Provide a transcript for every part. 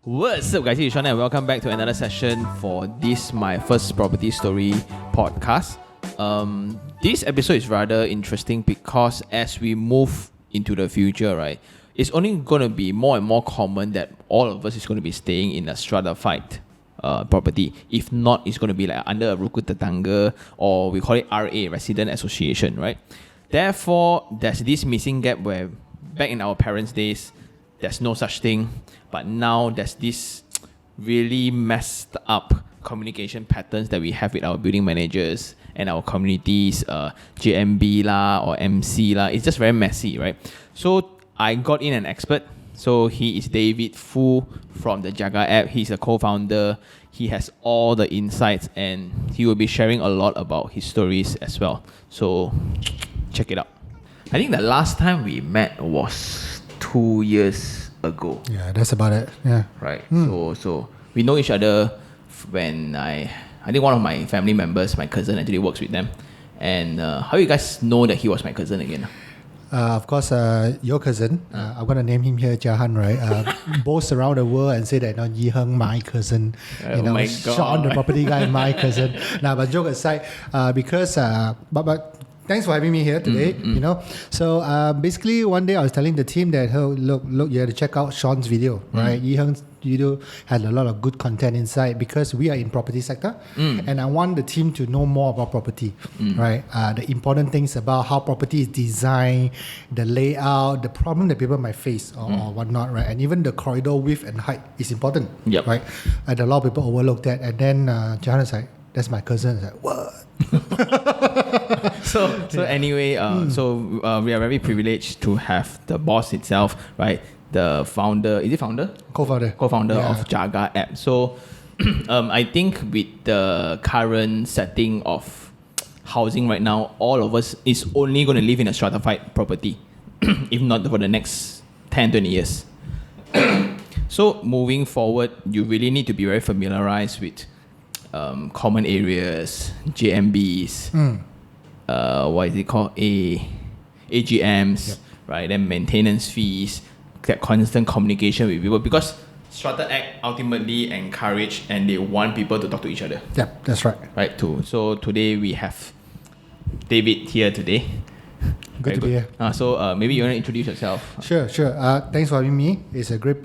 What's up, guys? It's Sean and welcome back to another session for this my first property story podcast. This episode is rather interesting because as we move into the future, right, it's only going to be more and more common that all of us is going to be staying in a stratified property. If not, it's going to be like under a Rukun Tetangga, or we call it RA, Resident Association, right? Therefore, there's this missing gap where back in our parents' days, there's no such thing. But now there's this really messed up communication patterns that we have with our building managers and our communities, JMB lah or MC lah. It's just very messy, right? So I got in an expert. So he is David Fu from the Jaga app. He's a co-founder. He has all the insights and he will be sharing a lot about his stories as well. So check it out. I think the last time we met was 2 years ago. Yeah, that's about it. Yeah. Right. So we know each other when I think one of my family members, my cousin, actually works with them. And how you guys know that he was my cousin again? Of course, your cousin, I'm going to name him here Jahan, right? Boasts around the world and say that iherng, my cousin. My God. Sean, the property guy, my cousin. Now, but joke aside, because, but thanks for having me here today. So basically one day I was telling the team that, oh, look, you have to check out Sean's video, right? Iherng's video had a lot of good content inside because we are in property sector, and I want the team to know more about property, right? The important things about how property is designed, the layout, the problem that people might face or whatnot, right? And even the corridor width and height is important, right? And a lot of people overlook that. And then Jahan is like, that's my cousin. I was like, what? So anyway, so we are very privileged to have the boss itself, right? The founder, is it founder? Co-founder of Jaga app. So I think with the current setting of housing right now, all of us is only going to live in a stratified property, if not for the next 10, 20 years. So moving forward, you really need to be very familiarized with common areas, JMBs, what is it called? AGMs, right? Then maintenance fees, that constant communication with people, because Strata Act ultimately encourage and they want people to talk to each other. Yeah, that's right. Right, too. So today we have David here today. Good to be here. So maybe you want to introduce yourself. Sure. Thanks for having me. It's a great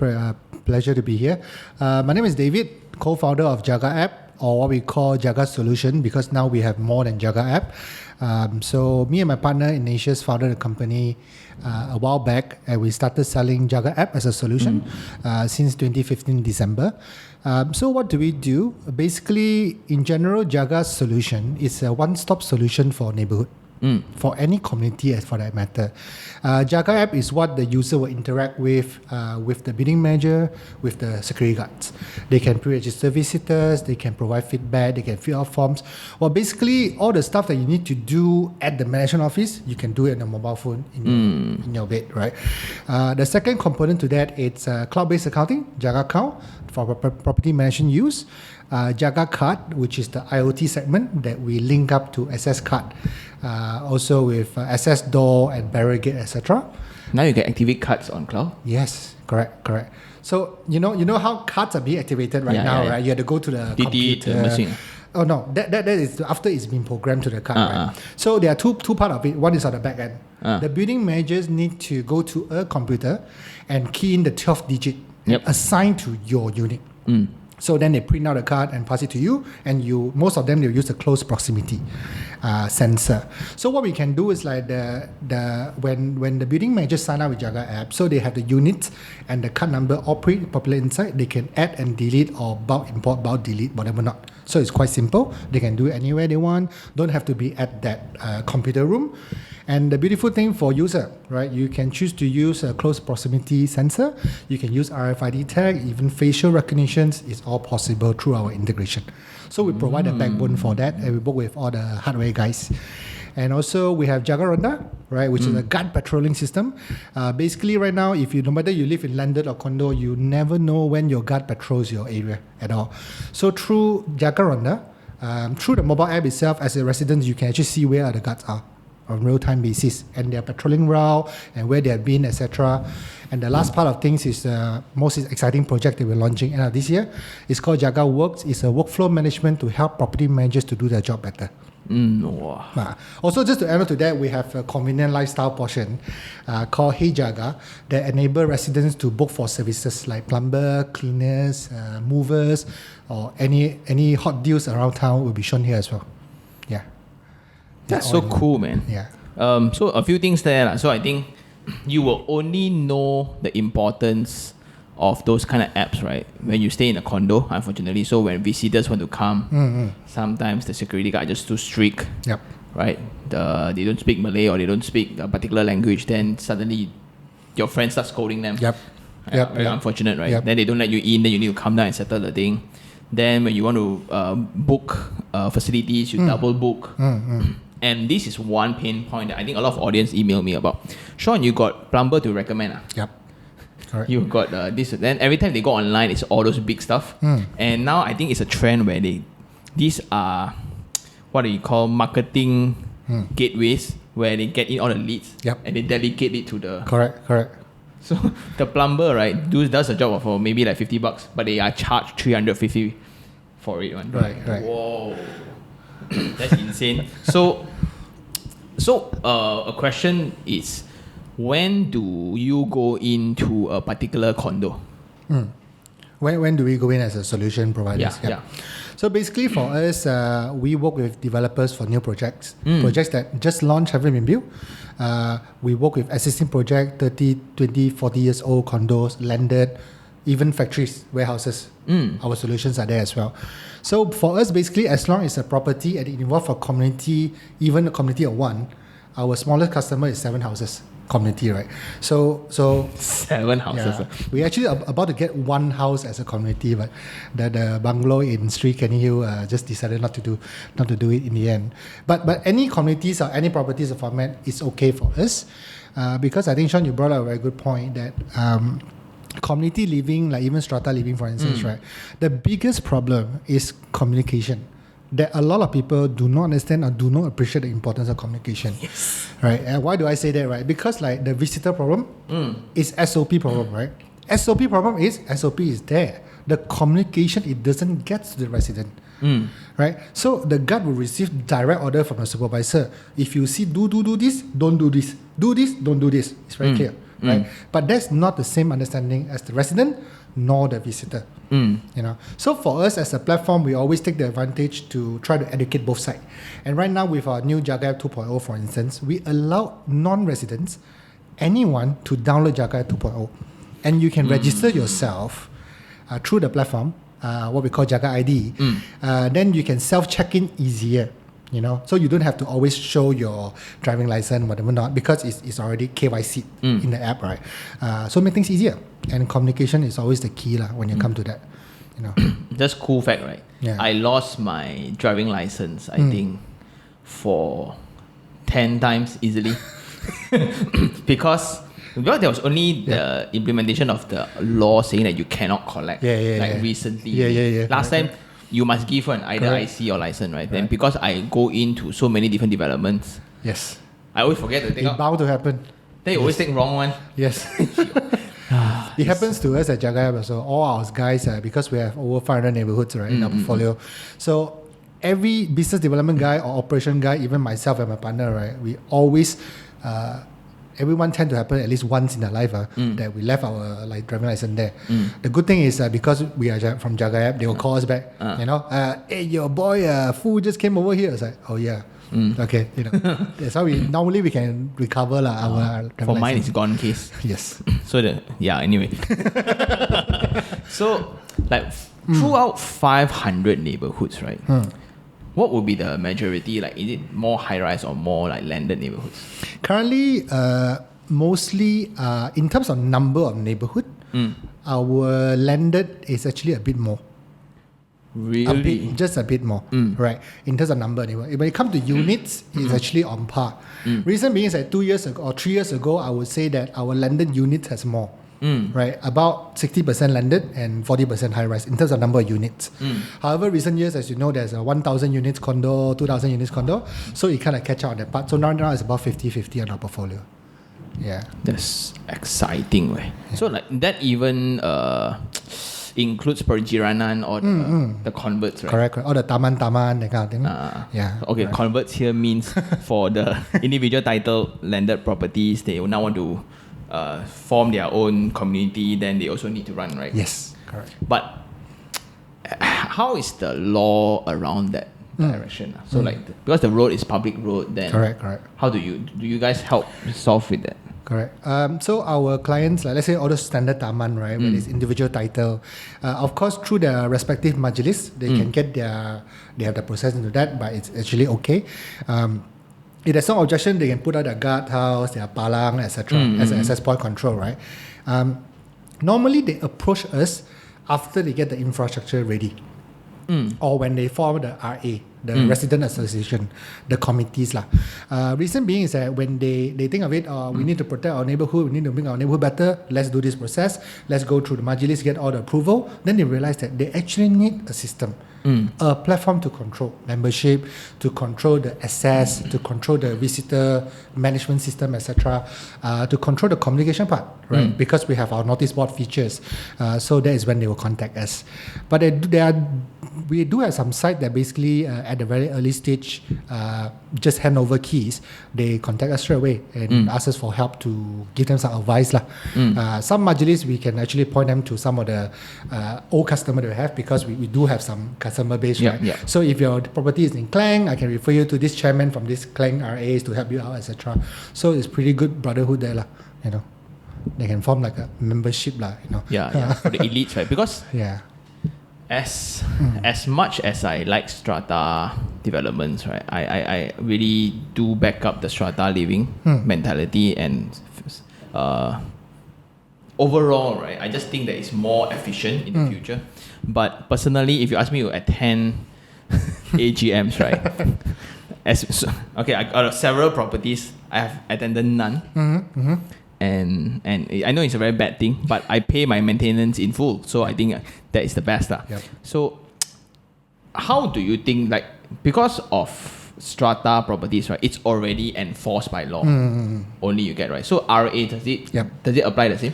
pleasure to be here. My name is David, co-founder of Jaga app, or what we call Jagasolution, because now we have more than Jaga app. So me and my partner Ignatius founded a company a while back, and we started selling Jaga app as a solution since 2015 December. So what do we do? Basically, in general, Jagasolution is a one-stop solution for neighbourhood. For any community as for that matter. Jaga app is what the user will interact with the building manager, with the security guards. They can pre-register visitors, they can provide feedback, they can fill out forms. Well, basically, all the stuff that you need to do at the management office, you can do it on a mobile phone in your bed, right? The second component to that, it's cloud-based accounting, Jaga Account, for property management use. Jaga Card, which is the IoT segment that we link up to SS Card, also with SS Door and Barrier Gate, etc. Now you can activate cards on cloud? Yes, correct. So you know how cards are being activated now, right? You have to go to the computer. Machine. Oh no, that is after it's been programmed to the card, right? So there are two part of it. One is on the back end. The building managers need to go to a computer and key in the 12th digit assigned to your unit. So then they print out a card and pass it to you, and most of them they'll use the close proximity sensor. So what we can do is like when the building managers sign up with Jaga app, so they have the units and the card number all pre-populated inside. They can add and delete or bulk import, bulk delete, whatever not. So it's quite simple. They can do it anywhere they want. Don't have to be at that computer room. And the beautiful thing for user, right? You can choose to use a close proximity sensor. You can use RFID tag, even facial recognitions is all possible through our integration. So we provide a backbone for that, and we work with all the hardware guys. And also we have Jaga Ronda, right, which is a guard patrolling system. Basically right now, no matter you live in landed or condo, you never know when your guard patrols your area at all. So through Jaga Ronda, through the mobile app itself, as a resident, you can actually see where the guards are. on real-time basis, and their patrolling route and where they have been, etc. And the last part of things is the most exciting project that we're launching end of this year. It's called Jagasolution. It's a workflow management to help property managers to do their job better. Wow. Also, just to add on to that, we have a convenient lifestyle portion called Hey Jaga that enable residents to book for services like plumber, cleaners, movers, or any hot deals around town will be shown here as well. Yeah. That's so cool, man. Yeah. So a few things there. So I think you will only know the importance of those kind of apps, right, when you stay in a condo, unfortunately. So when visitors want to come, sometimes the security guard just too strict, Yep. right? They don't speak Malay or they don't speak a particular language, then suddenly your friend starts scolding them. Yep. Very unfortunate, right? Yep. Then they don't let you in, then you need to come down and settle the thing. Then when you want to book facilities, you double book. And this is one pain point that I think a lot of audience email me about. Sean, you got plumber to recommend? Yep. Correct. You got this. Then every time they go online, it's all those big stuff. And now I think it's a trend where these are what do you call marketing gateways where they get in all the leads and they delegate it to the Correct. So the plumber, right, does a job for maybe like $50, but they are charged $350 for it. Right. Whoa, that's insane. So a question is, when do you go into a particular condo? When do we go in as a solution provider? Yeah. So basically for us, we work with developers for new projects. Projects that just launched, haven't been built. We work with existing projects, 30, 20, 40 years old condos, landed, even factories, warehouses. Our solutions are there as well. So for us, basically, as long as a property and it involves a community, even a community of one, our smallest customer is 7 houses. Community, right? So 7 houses. Yeah, we actually are about to get 1 house as a community, but the bungalow in Street Kenny Hill just decided not to do it in the end. But any communities or any properties of format is okay for us, because I think Sean, you brought up a very good point that community living, like even strata living, for instance, right? The biggest problem is communication. That a lot of people do not understand or do not appreciate the importance of communication. Yes. Right? And why do I say that, right? Because like the visitor problem is SOP problem, right? SOP problem is SOP is there. The communication, it doesn't get to the resident. Right? So the guard will receive direct order from the supervisor. If you see do this, don't do this. Do this, don't do this. It's very clear. Right? But that's not the same understanding as the resident nor the visitor. You know, so for us as a platform, we always take the advantage to try to educate both sides. And right now with our new Jaga App 2.0, for instance, we allow non-residents, anyone, to download Jaga App 2.0, and you can register yourself through the platform, what we call Jaga ID. Then you can self-check-in easier. You know, so you don't have to always show your driving license, whatever not, because it's already KYC in the app, right? So make things easier, and communication is always the key when you come to that. You know, That's cool fact, right? Yeah. I lost my driving license, I think, for 10 times easily. because there was only the implementation of the law saying that you cannot collect recently. Last time, you must give an either IC or license, right? Then because I go into so many different developments, yes, I always forget to take it's out. bound to happen. Then you always take wrong one. Yes. It happens to us at Jaga App. So all our guys, because we have over 500 neighborhoods, right, in our portfolio. So every business development guy or operation guy, even myself and my partner, right, we always, everyone tend to happen at least once in their life that we left our driving license there. The good thing is because we are from Jaga App, they will call us back. You know, hey, your boy, Fu just came over here. It's like, oh yeah. Okay, you know, that's how normally we can recover our driving For mine, license. it's gone case. Yes. So anyway. So throughout 500 neighborhoods, right? What would be the majority? Like, is it more high-rise or more like landed neighborhoods? Currently, mostly in terms of number of neighborhood, our landed is actually a bit more. Really? Just a bit more, right? In terms of number, anyway. When it comes to units, it's actually on par. Reason being is that 2 years ago or 3 years ago, I would say that our landed units has more. right? About 60% landed and 40% high rise in terms of number of units. However, recent years, as you know, there's a 1,000 units condo, 2,000 units condo, so it kind of catch out on that part. So now it's about 50-50 on our portfolio. Yeah. That's exciting, right? So like that even includes perjiranan or the converts, right? Correct. All the taman, that kind of thing. Yeah. Okay, right. converts here means for the individual title landed properties, they now want to form their own community, then they also need to run, right? Yes, correct. But how is the law around that direction? So because the road is public road, then correct. how do you guys help solve with that? Correct. So our clients, like let's say all the standard taman, right, where it's individual title, of course through their respective majlis, they can get they have the process into that, but it's actually okay. If there's no objection, they can put out their guardhouse, their palang, etc. as an access point control, right? Normally they approach us after they get the infrastructure ready. Or when they form the RA, the resident association, the committees lah. Reason being is that when they think of it, we need to protect our neighborhood, we need to make our neighborhood better, let's do this process, let's go through the majlis, get all the approval, then they realize that they actually need a system, a platform to control membership, to control the access, to control the visitor management system, etc., to control the communication part, right? Because we have our notice board features, so that is when they will contact us. But we do have some site that basically at the very early stage just hand over keys. They contact us straight away and ask us for help to give them some advice lah. Some majlis we can actually point them to some of the old customer that we have, because we do have some customer base, right? Yeah. So if your property is in Klang, I can refer you to this chairman from this Klang RAs to help you out, etc. So it's pretty good brotherhood there lah, you know. They can form like a membership lah, you know. Yeah, for the elites, right? Because as much as I like strata developments, right, I really do back up the strata living mentality, and overall, right, I just think that it's more efficient in the future. But personally, if you ask me to attend AGMs, right, I got several properties, I have attended none. And I know it's a very bad thing, but I pay my maintenance in full, so I think that is the best. Yep. So how do you think, like, because of strata properties, right, it's already enforced by law, only you get, right? So RA, does it apply the same?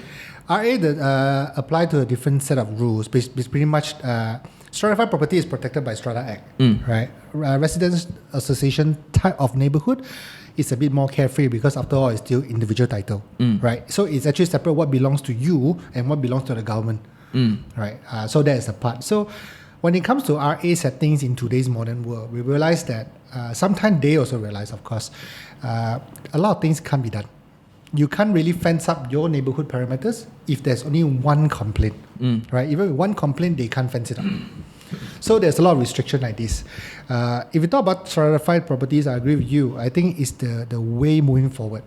RA apply to a different set of rules. It's pretty much stratified property is protected by Strata Act, right? Residents association type of neighborhood is a bit more carefree, because after all it's still individual title, right? So it's actually separate what belongs to you and what belongs to the government, right? So that is a part. So when it comes to RA settings in today's modern world, we realize that sometimes they also realize, of course, a lot of things can't be done. You can't really fence up your neighborhood parameters if there's only one complaint, right? Even with one complaint, they can't fence it up. So there's a lot of restriction like this. If you talk about stratified properties, I agree with you. I think it's the way moving forward.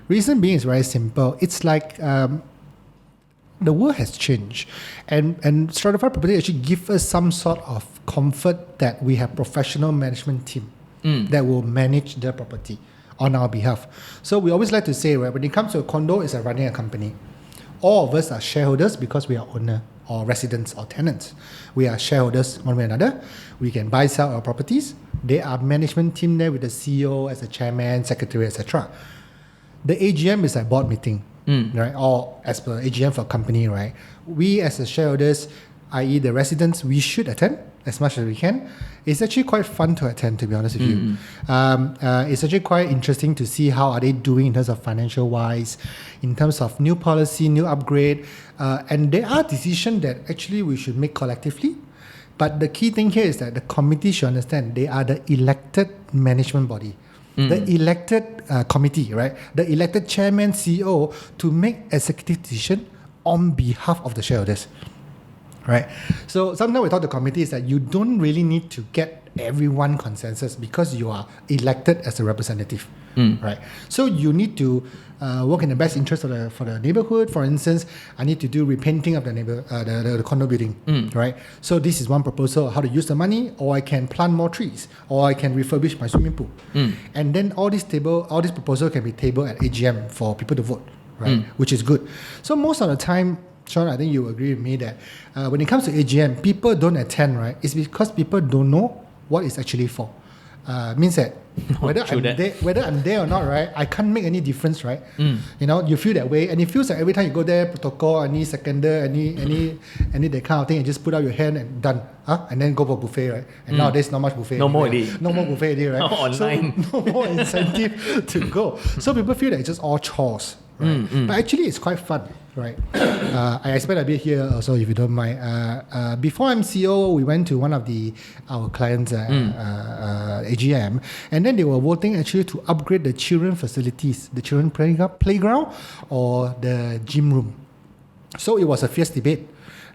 Reason being is very simple. It's like the world has changed, and stratified property actually give us some sort of comfort that we have professional management team that will manage the property on our behalf. So we always like to say, right, when it comes to a condo, it's like running a company. All of us are shareholders because we are owner or residents or tenants. We are shareholders one way or another. We can buy, sell our properties. There are management team there with the CEO as a chairman, secretary, etc. The AGM is a board meeting, right? Or as per AGM for a company, right? We as the shareholders, i.e. the residents, we should attend as much as we can. It's actually quite fun to attend, to be honest with you. It's actually quite interesting to see how are they doing in terms of financial wise, in terms of new policy, new upgrade, and there are decisions that actually we should make collectively. But the key thing here is that the committee should understand they are the elected management body, the elected committee, right? The elected chairman, CEO to make executive decision on behalf of the shareholders. Right. So sometimes we talk to committees that you don't really need to get everyone consensus because you are elected as a representative. Right. So you need to work in the best interest of for the neighborhood. For instance, I need to do repainting of the condo building. Right. So this is one proposal, how to use the money, or I can plant more trees, or I can refurbish my swimming pool. And then all these proposals can be tabled at AGM for people to vote. right? Which is good. So most of the time, Sean, I think you agree with me that when it comes to AGM, people don't attend, right? It's because people don't know what it's actually for. Means that whether I'm there or not, right? I can't make any difference, right? You know, you feel that way, and it feels like every time you go there, protocol, any seconder, any that kind of thing, you just put out your hand and done, and then go for buffet, right? And nowadays not much buffet. No more buffet already, right? Online. So no more incentive to go. So people feel that it's just all chores. Right? But actually, it's quite fun, right? I expect a bit here also, if you don't mind. Before MCO, we went to one of our clients' AGM, and then they were voting actually to upgrade the children facilities, the children playground or the gym room. So it was a fierce debate.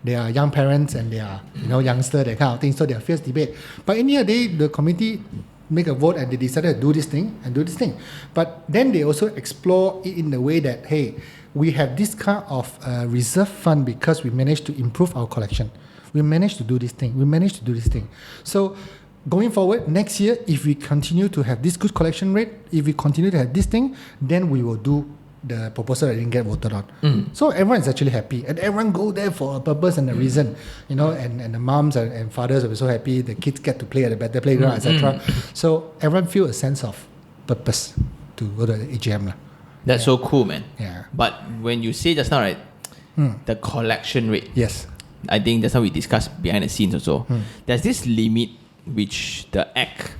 They are young parents and they are youngster, that kind of thing. So they are fierce debate. But in the end, the committee make a vote and they decided to do this thing and do this thing. But then they also explore it in the way that, hey, we have this kind of reserve fund because we managed to improve our collection. We managed to do this thing. So going forward, next year, if we continue to have this good collection rate, if we continue to have this thing, then we will do the proposal that didn't get voted on. So everyone is actually happy, and everyone go there for a purpose and a reason, and the moms and fathers are so happy, the kids get to play at a better playground, etc. So everyone feel a sense of purpose to go to the AGM. That's so cool, man. Yeah. But when you say just now, right, the collection rate. Yes. I think that's how we discussed behind the scenes also. There's this limit which the Act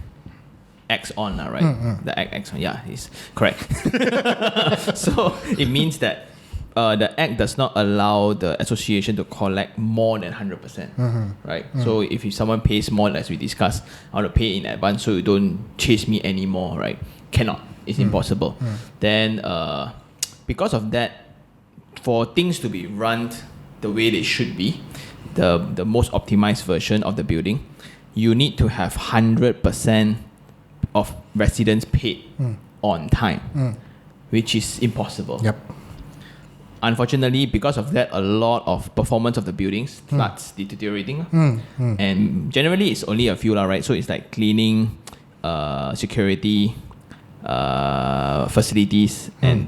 acts on, right? The Act acts on. Yeah, it's correct. So it means that the Act does not allow the association to collect more than 100%, right? So if someone pays more, as we discussed, I want to pay in advance so you don't chase me anymore, right? Cannot. It's impossible. Then because of that, for things to be run the way they should be, the most optimized version of the building, you need to have 100% of residents paid on time, which is impossible. Yep. Unfortunately, because of that, a lot of performance of the buildings starts deteriorating. And generally, it's only a few, right? So it's like cleaning, security, facilities, and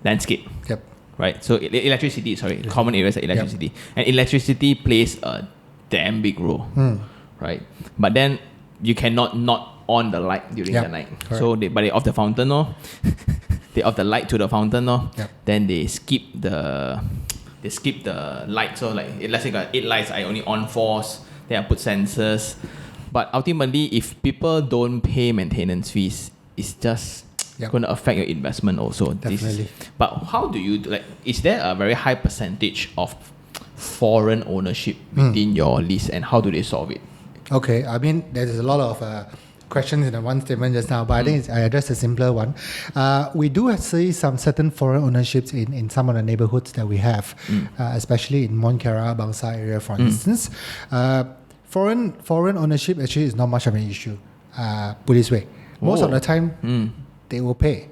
landscape. Yep. Right? So electricity, common areas like electricity. Yep. And electricity plays a damn big role. Right? But then you cannot not on the light during the night. Correct. So they off the fountain, they off the light to the fountain, then they skip the light. So like let's say I got 8 lights, I only on 4, then I put sensors. But ultimately, if people don't pay maintenance fees, it's just going to affect your investment also. Definitely. But how do you is there a very high percentage of foreign ownership within your list, and how do they solve it? Okay, I mean, there's a lot of questions in the one statement just now, but I think I addressed a simpler one. We do see some certain foreign ownerships in some of the neighborhoods that we have, especially in Monkera, Bangsa area, for instance. Foreign ownership actually is not much of an issue. Put this way, most of the time they will pay,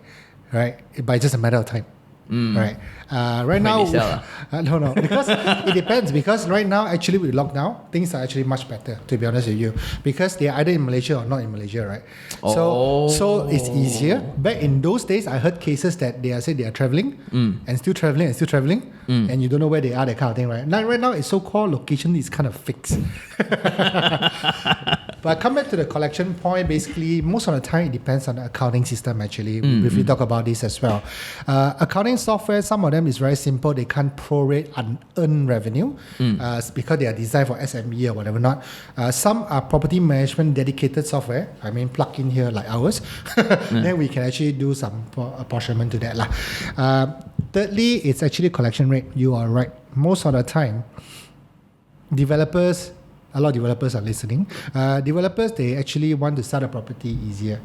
right? But it's just a matter of time. Right. Right now, no, because it depends. Because right now, actually, with lockdown, things are actually much better. To be honest with you, because they are either in Malaysia or not in Malaysia, right? So it's easier. Back in those days, I heard cases that they are traveling and still traveling and you don't know where they are, that kind of thing, right? Now, right now, it's so-called location is kind of fixed. But come back to the collection point. Basically, most of the time, it depends on the accounting system. Actually, if we talk about this as well, accounting software, some of them is very simple. They can't prorate unearned revenue because they are designed for SME or whatever not. Some are property management dedicated software. I mean, plug in here like ours. Then we can actually do some apportionment to that lah. Thirdly, it's actually collection rate. You are right. Most of the time, a lot of developers are listening. Developers, they actually want to sell a property easier.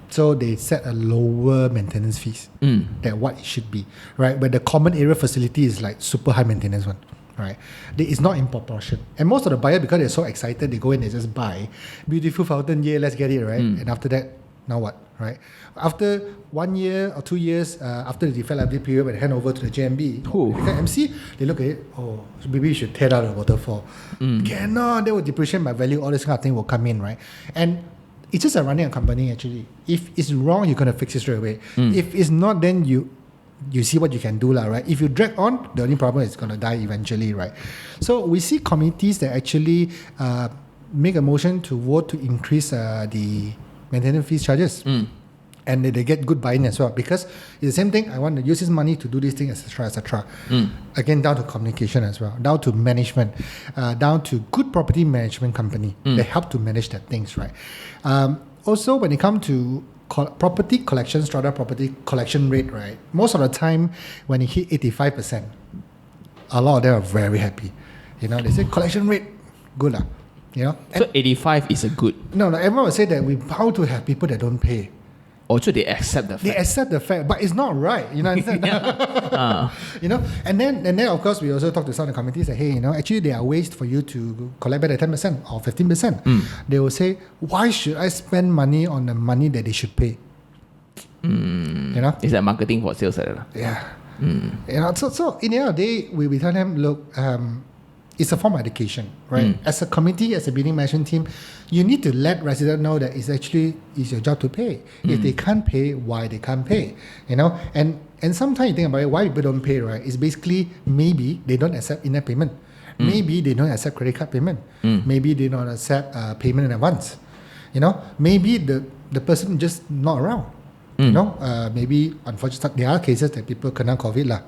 So they set a lower maintenance fees than what it should be, right? But the common area facility is like super high maintenance one, right? It's not in proportion. And most of the buyers, because they're so excited, they go in, they just buy. Beautiful fountain, yeah, let's get it, right? And after that, now what, right? After 1 year or 2 years, after the development period, when they hand over to the JMB, the MC, they look at it, so maybe you should tear down the waterfall. Cannot, they will depreciate my value, all this kind of thing will come in, right? And it's just a running a company actually. If it's wrong, you're going to fix it straight away. If it's not, then you you see what you can do, right? If you drag on, the only problem is going to die eventually, right? So we see communities that actually make a motion to vote to increase the maintenance fees charges. And they get good buy-in as well, because it's the same thing. I want to use this money to do this thing, etc., etc. Again, down to communication as well, down to management, down to good property management company. They help to manage that things, right? Also, when it comes to property collection, strata property collection rate, right? Most of the time, when it hit 85%, a lot of them are very happy. They say collection rate, good lah. So 85 is a good. No, everyone will say that we bound to have people that don't pay. Also, they accept the fact. They accept the fact, but it's not right. Understand? And then of course we also talk to some of the communities that, hey, actually there are ways for you to collect back the 10% or 15%. They will say, why should I spend money on the money that they should pay? Is that marketing for sales? Yeah. So in the end of the day, we tell them, look, it's a form of education, right? As a committee, as a building management team, you need to let residents know that it's your job to pay. If they can't pay, why they can't pay, And sometimes you think about it, why people don't pay, right? It's basically maybe they don't accept in-app payment. Maybe they don't accept credit card payment. Maybe they don't accept payment in advance. Maybe the person just not around. Maybe unfortunately there are cases that people kena COVID lah.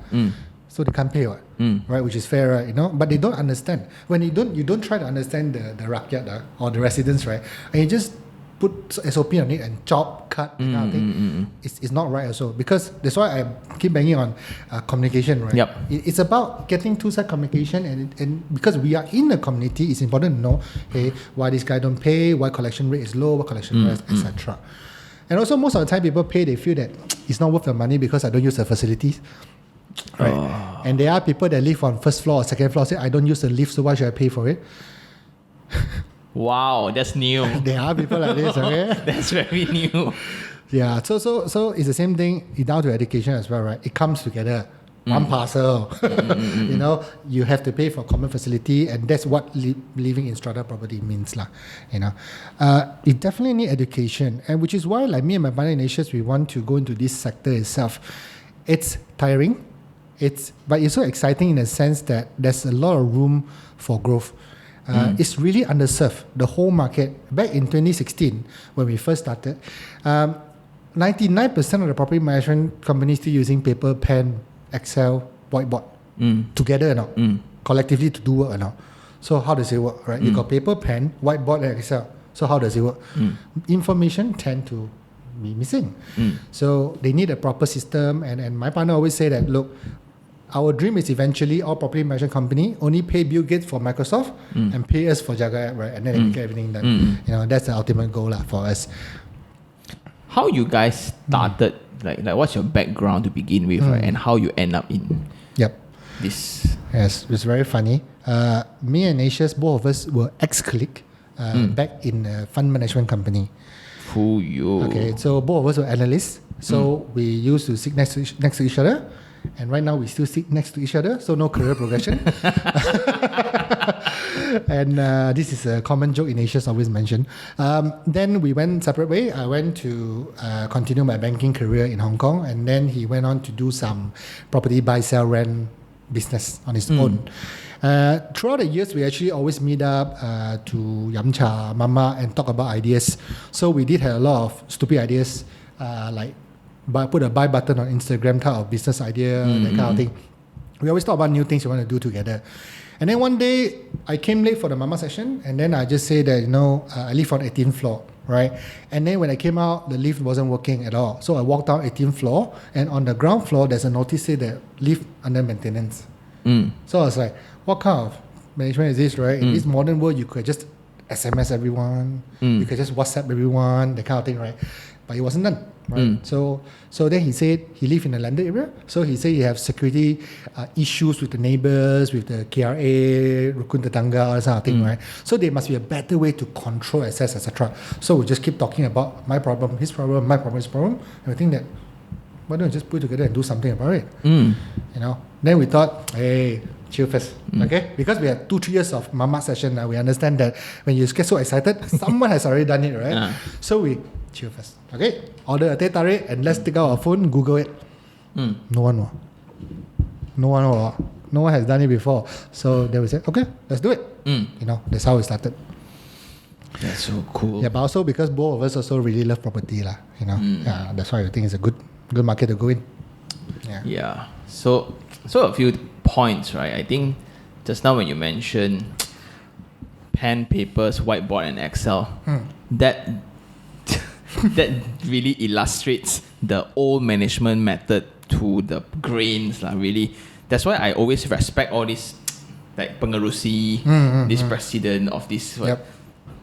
So they can't pay, right? Which is fair, right? But they don't understand. When you don't try to understand the rakyat or the residents, right? And you just put SOP on it and chop, cut, that kind of thing. It's not right also, because that's why I keep banging on communication, right? Yep. It's about getting two-side communication, and because we are in the community, it's important to know, hey, why this guy don't pay, why collection rate is low, why collection rate, etc. And also, most of the time, people pay, they feel that it's not worth the money because I don't use the facilities. Right. And there are people that live on first floor or second floor, say, I don't use the lift, so why should I pay for it? Wow, that's new. There are people like this, okay? That's very new. Yeah, so it's the same thing down to education as well, right? It comes together. One parcel. You have to pay for common facility, and that's what living in strata property means. You definitely need education, and which is why, like me and my partner in Asia's, we want to go into this sector itself. It's tiring, but it's so exciting in the sense that there's a lot of room for growth. It's really underserved, the whole market. Back in 2016, when we first started, 99% of the property management companies still using paper, pen, Excel, whiteboard together collectively to do work or not. So how does it work, right? You got paper, pen, whiteboard, and Excel. So how does it work? Information tend to be missing. So they need a proper system, and my partner always say that, look, our dream is eventually all property management company only pay Bill Gates for Microsoft and pay us for Jaga App, right? And then they get everything done. That's the ultimate goal for us. How you guys started, like what's your background to begin with, right? And how you end up in this? Yes, it's very funny. Me and Asia's, both of us were ex-colleague back in a fund management company. Okay, so both of us were analysts. So we used to sit next to each other. And right now we still sit next to each other, so no career progression. And this is a common joke in Asia's always mentioned. Then we went separate way. I went to continue my banking career in Hong Kong, and then he went on to do some property buy, sell, rent business on his own. Throughout the years, we actually always meet up to yam cha, mama, and talk about ideas. So we did have a lot of stupid ideas, like put a buy button on Instagram type of business idea, that kind of thing. We always talk about new things we want to do together. And then one day, I came late for the mama session, and then I just say that, I live on 18th floor, right? And then when I came out, the lift wasn't working at all. So I walked down 18th floor, and on the ground floor, there's a notice say that lift under maintenance. So I was like, what kind of management is this, right? In this modern world, you could just SMS everyone, you could just WhatsApp everyone, that kind of thing, right? But it wasn't done, right? So then he said he lived in a landed area. So he said he have security issues with the neighbors, with the KRA, Rukun Tetangga, all that kind of thing, right? So there must be a better way to control access, etc. So we just keep talking about my problem, his problem, my problem, his problem. And we think that, why don't we just put it together and do something about it? Then we thought, hey, chill first, okay? Because we had 2-3 years of mama session now, we understand that when you get so excited, someone has already done it, right? So we chill first, okay? Order a teh tarik and let's take out our phone, Google it. No one will. No one will. No one has done it before. So they will say, okay, let's do it. That's how it started. That's so cool. Yeah, but also because both of us also really love property, that's why I think it's a good market to go in. Yeah. So a few points, right? I think just now when you mentioned pen, papers, whiteboard, and Excel, that really illustrates the old management method to the grains, really. That's why I always respect all this, like Pengerusi, this president of this.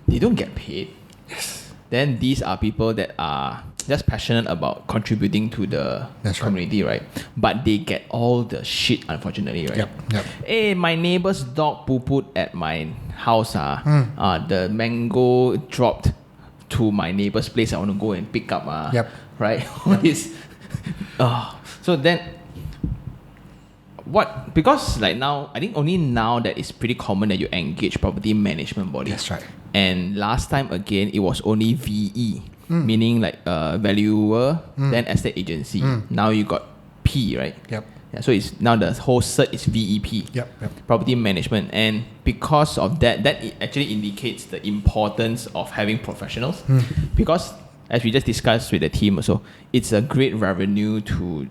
They don't get paid. Yes. Then these are people that are just passionate about contributing to the community, right? But they get all the shit, unfortunately, right? Yep. Hey, my neighbor's dog poo-pooed at my house. The mango dropped to my neighbor's place. I want to go and pick up. Right? All this. So then, because like now, I think only now that it's pretty common that you engage property management body. That's right. And last time again, it was only VE, meaning like valuer, then estate agency. Now you got P, right? Yep. Yeah, so it's now the whole cert is VEP, property management. And because of that it actually indicates the importance of having professionals. Because as we just discussed with the team also, it's a great revenue to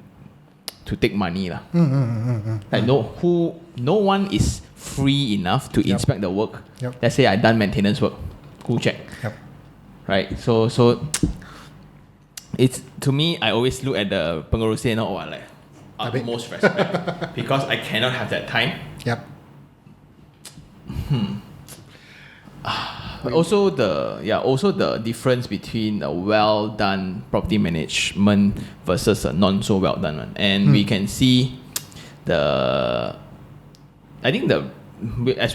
take money. Like no one is free enough to inspect the work. Let's say I done maintenance work, go check. Right? So it's, to me, I always look at the Pengerusi and utmost respect because I cannot have that time. But also the difference between a well done property management versus a non so well done one. And we can see as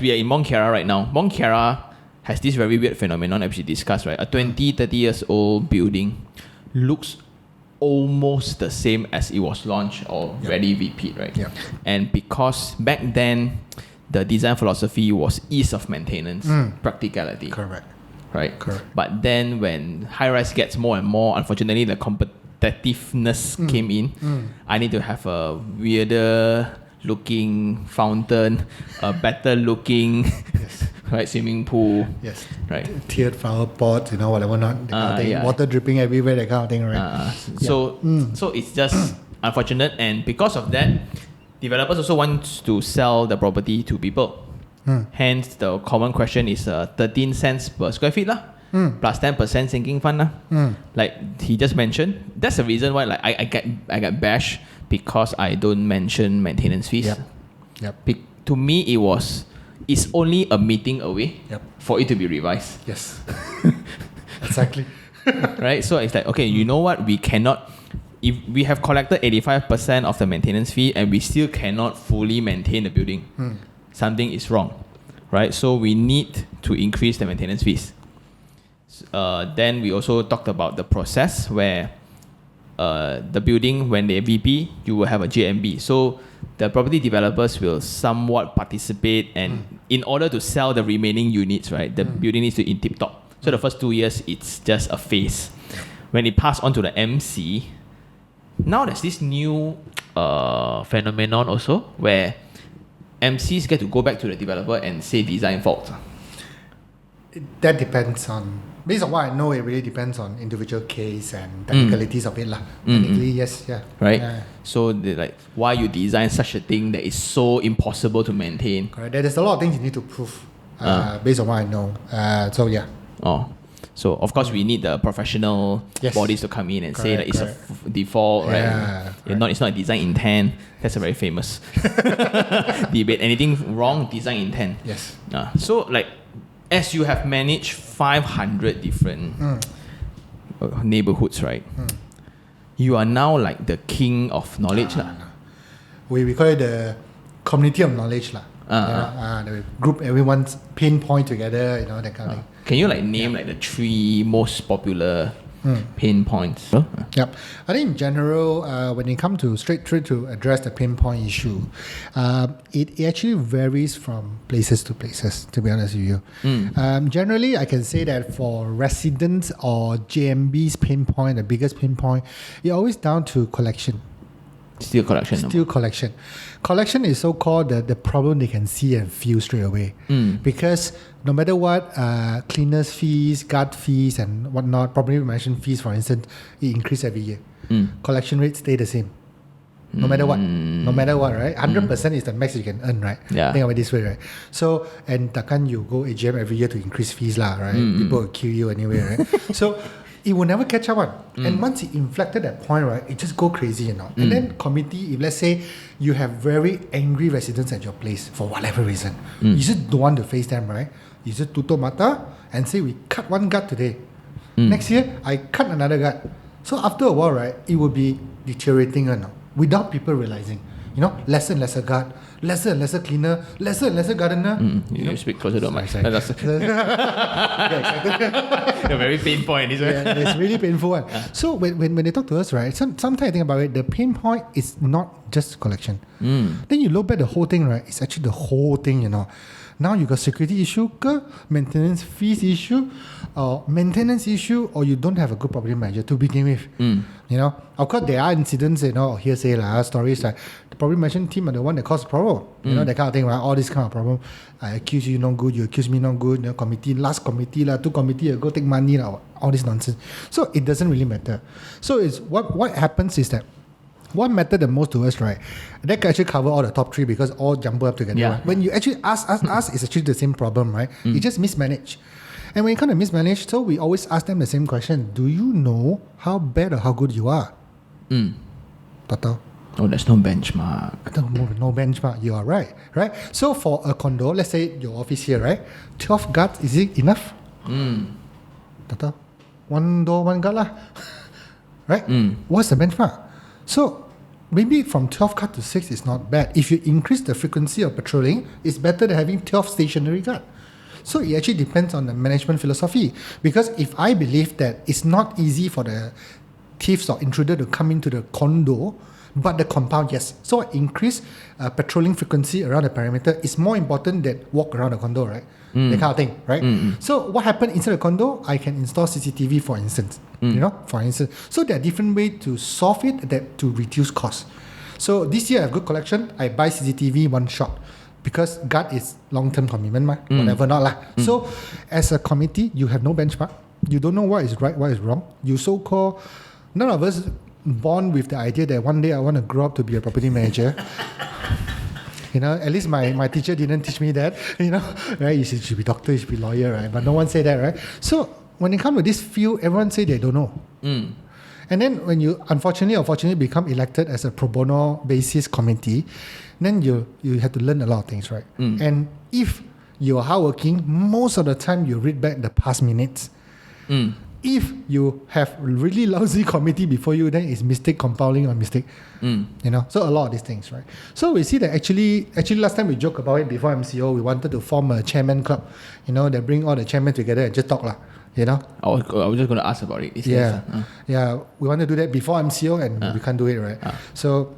we are in Mont Kiara right now, Mont Kiara has this very weird phenomenon that we discussed, right? A 20-30 years old building looks almost the same as it was launched or ready repeat, right? And because back then the design philosophy was ease of maintenance, practicality. Correct. Right? Correct. But then when high-rise gets more and more, unfortunately the competitiveness came in. I need to have a weirder looking fountain, a better looking right, swimming pool. Yes. Right. Tiered flower pots, whatever not, that kind of thing. Water dripping everywhere, that kind of thing, right? So it's just unfortunate, and because of that, developers also want to sell the property to people. Hence, the common question is 13 cents per square feet plus 10% sinking fund Like he just mentioned, that's the reason why I get bashed because I don't mention maintenance fees. To me, it's only a meeting away for it to be revised. Yes. Exactly. Right? So it's like, okay, you know what? We cannot, if we have collected 85% of the maintenance fee and we still cannot fully maintain the building, something is wrong. Right? So we need to increase the maintenance fees. Then we also talked about the process where the building, when they VP, you will have a JMB. So the property developers will somewhat participate, and in order to sell the remaining units, right, the building needs to be in tip top. So the first 2 years, it's just a phase. When it passed on to the MC, now there's this new phenomenon also where MCs get to go back to the developer and say design fault. That depends on, based on what I know, it really depends on individual case and technicalities of it. Technically, yes, Right? Yeah. So they're like, why you design such a thing that is so impossible to maintain? Correct. There's a lot of things you need to prove based on what I know. So of course we need the professional bodies to come in and say that it's a default, right? It's not a design intent. That's a very famous debate. Anything wrong, design intent. Yes. So like, as you have managed 500 different neighborhoods, right? You are now like the king of knowledge. We call it the community of knowledge. We group everyone's pain point together, that kind of thing. Can you name the 3 most popular pain points? Yep. I think in general, when it comes to straight to address the pain point issue, it actually varies from places to places, to be honest with you. Generally, I can say that for residents or JMB's pain point, the biggest pain point, it's always down to collection. Still collection. Still collection. Collection is so-called the problem they can see and feel straight away. Because no matter what, cleaners fees, guard fees and whatnot, property management fees, for instance, it increase every year. Collection rates stay the same. No matter what, right? 100% is the max you can earn, right? Yeah. Think of it this way, right? So, and takkan you go AGM every year to increase fees lah, right? People will kill you anyway, right? So, it will never catch up on. And once it inflected that point, right, it just go crazy, you know. And then committee, if let's say you have very angry residents at your place for whatever reason, you just don't want to face them, right? You just tutup mata and say, we cut one guard today. Next year, I cut another guard. So after a while, right, it will be deteriorating, you know, without people realizing. You know, lesser and lesser guard, lesser and lesser cleaner, lesser and lesser gardener. You speak closer to my side. Yeah, exactly. A very pain point, isn't it? Yeah, it's really painful one. So when they talk to us, right, sometimes I think about it, the pain point is not just collection. Then you look back the whole thing, right, it's actually the whole thing, you know. Now you got security issue, maintenance fees issue, or maintenance issue, or you don't have a good property manager to begin with. You know, of course there are incidents, you know, hearsay stories like the property management team are the one that caused the problem. You know, that kind of thing, right? All this kind of problem. I accuse you not good, you accuse me not good. You know, committee, last committee 2 committee ago take money all this nonsense. So it doesn't really matter. So it's what happens is that what mattered the most to us, right? That can actually cover all the top 3 because all jumble up together. Yeah. Right? When you actually ask, it's actually the same problem, right? It's just mismanaged. And when you kind of mismanage, so we always ask them the same question. Do you know how bad or how good you are? Tato? Oh, there's no benchmark. No benchmark. You are right? So for a condo, let's say your office here, right? 12 guards, is it enough? Tato? 1 door, 1 guard lah. Right? What's the benchmark? So maybe from 12 guard to 6 is not bad. If you increase the frequency of patrolling, it's better than having 12 stationary guard. So it actually depends on the management philosophy. Because if I believe that it's not easy for the thieves or intruder to come into the condo, but the compound, yes. So I increase patrolling frequency around the perimeter is more important than walk around the condo, right? That kind of thing, right? So what happened inside the condo? I can install CCTV, for instance. You know, for instance. So there are different ways to solve it to reduce costs. So this year I have good collection. I buy CCTV one shot because guard is long-term commitment, whatever not lah. So as a committee, you have no benchmark. You don't know what is right, what is wrong. You so-called, none of us born with the idea that one day I want to grow up to be a property manager. You know, at least my teacher didn't teach me that. You know, right? You should be doctor, you should be lawyer, right? But no one say that, right? So when it comes to this field, everyone say they don't know. And then when you unfortunately become elected as a pro bono basis committee, then you have to learn a lot of things, right? And if you're hardworking, most of the time you read back the past minutes. If you have really lousy committee before you, then it's mistake compounding on mistake. You know, so a lot of these things, right? So we see that actually last time we joked about it before MCO, we wanted to form a chairman club, you know, that bring all the chairmen together and just talk lah. You know, I was just going to ask about it. Yeah, we want to do that before MCO and we can't do it, right? So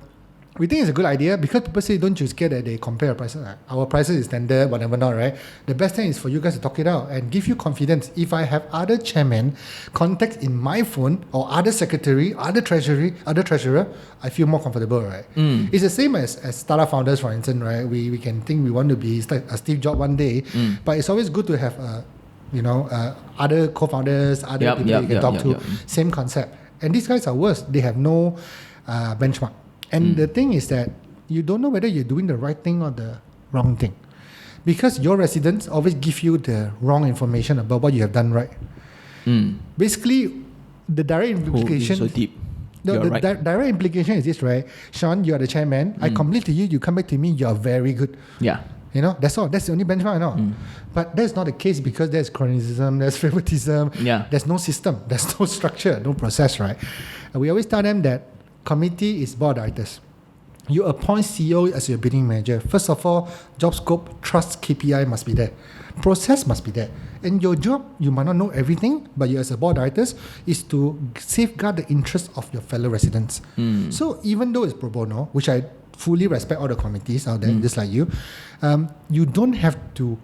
we think it's a good idea because people say don't you scared that they compare our prices. Our prices is standard, whatever not, right? The best thing is for you guys to talk it out and give you confidence. If I have other chairmen contacts in my phone or other secretary, other treasurer, I feel more comfortable, right? It's the same as startup founders, for instance, right? We can think we want to be a Steve Jobs one day, but it's always good to have other co-founders, other people you can talk to. Same concept. And these guys are worse. They have no benchmark. And the thing is that you don't know whether you're doing the right thing or the wrong thing. Because your residents always give you the wrong information about what you have done right. Basically, the direct implication... so deep. Direct implication is this, right? Sean, you are the chairman. I complain to you, you come back to me, you are very good. Yeah. You know, that's all. That's the only benchmark I know. But that's not the case because there's cronyism, there's favoritism, there's no system, there's no structure, no process, right? And we always tell them that committee is board of directors. You appoint CEO as your bidding manager. First of all, job scope, trust, KPI must be there. Process must be there. And your job, you might not know everything, but you as a board of directors is to safeguard the interests of your fellow residents. So even though it's pro bono, which I fully respect all the committees out there, just like you don't have to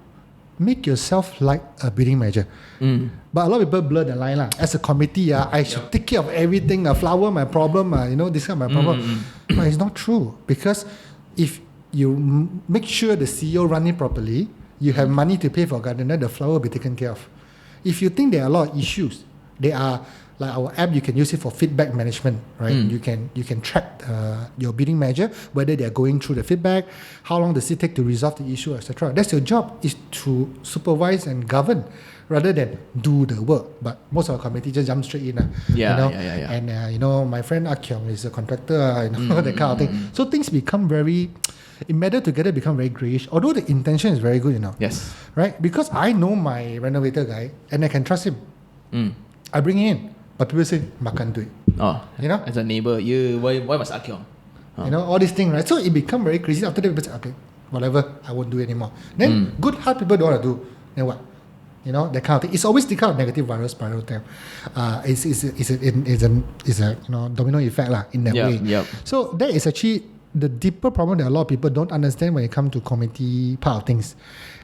make yourself like a building manager. But a lot of people blur the line. As a committee, I should take care of everything. Flower, my problem. This kind of my problem. But it's not true. Because if you make sure the CEO run it properly, you have money to pay for gardener, the flower will be taken care of. If you think there are a lot of issues, they are like our app, you can use it for feedback management, right? You can track your bidding manager, whether they are going through the feedback, how long does it take to resolve the issue, etc. That's your job, is to supervise and govern rather than do the work. But most of our committee just jump straight in. And my friend Akyong is a contractor, that kind of thing. So things become very, in matter together, become very grayish. Although the intention is very good, Yes. Right? Because I know my renovator guy and I can trust him. I bring him in, but people say makan duit. As a neighbor, why must Akyong? All these things, right? So it become very crazy. After that, people say, okay, whatever, I won't do it anymore. Then good heart people don't want to do. Then what? That kind of thing. It's always the kind of negative viral spiral thing. It's a domino effect in that way. Yep. So that is actually the deeper problem that a lot of people don't understand when it comes to committee part of things.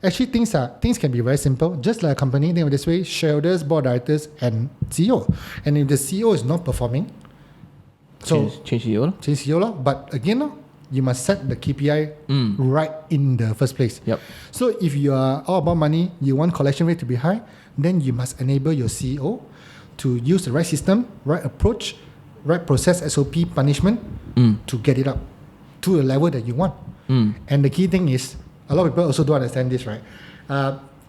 Actually, things can be very simple. Just like a company, think of this way: shareholders, board of directors, and CEO. And if the CEO is not performing, so change CEO. Change CEO. But again, you must set the KPI right in the first place. Yep. So if you are all about money, you want collection rate to be high, then you must enable your CEO to use the right system, right approach, right process, SOP, punishment to get it up to a level that you want. And the key thing is, a lot of people also don't understand this, right?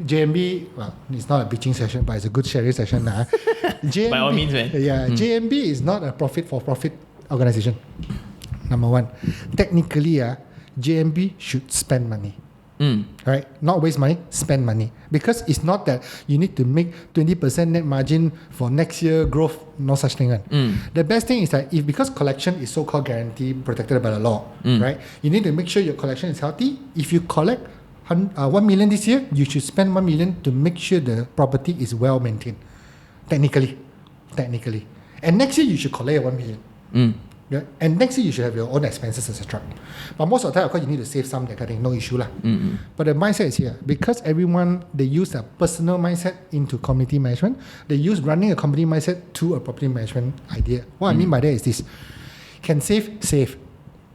JMB, well, it's not a bitching session, but it's a good sharing session. JMB, by all means, man. JMB is not a profit-for-profit organization. Number one, technically, JMB should spend money. Right? Not waste money, spend money. Because it's not that you need to make 20% net margin for next year growth, no such thing. The best thing is that because collection is so-called guarantee protected by the law, right? You need to make sure your collection is healthy. If you collect 1 million this year, you should spend 1 million to make sure the property is well maintained. Technically. And next year you should collect 1 million. Yeah? And next year you should have your own expenses, etc. But most of the time, of course, you need to save some, that kind of thing, no issue. But the mindset is here. Because everyone, they use a personal mindset into community management, they use running a company mindset to a property management idea. What I mean by that is this: can save.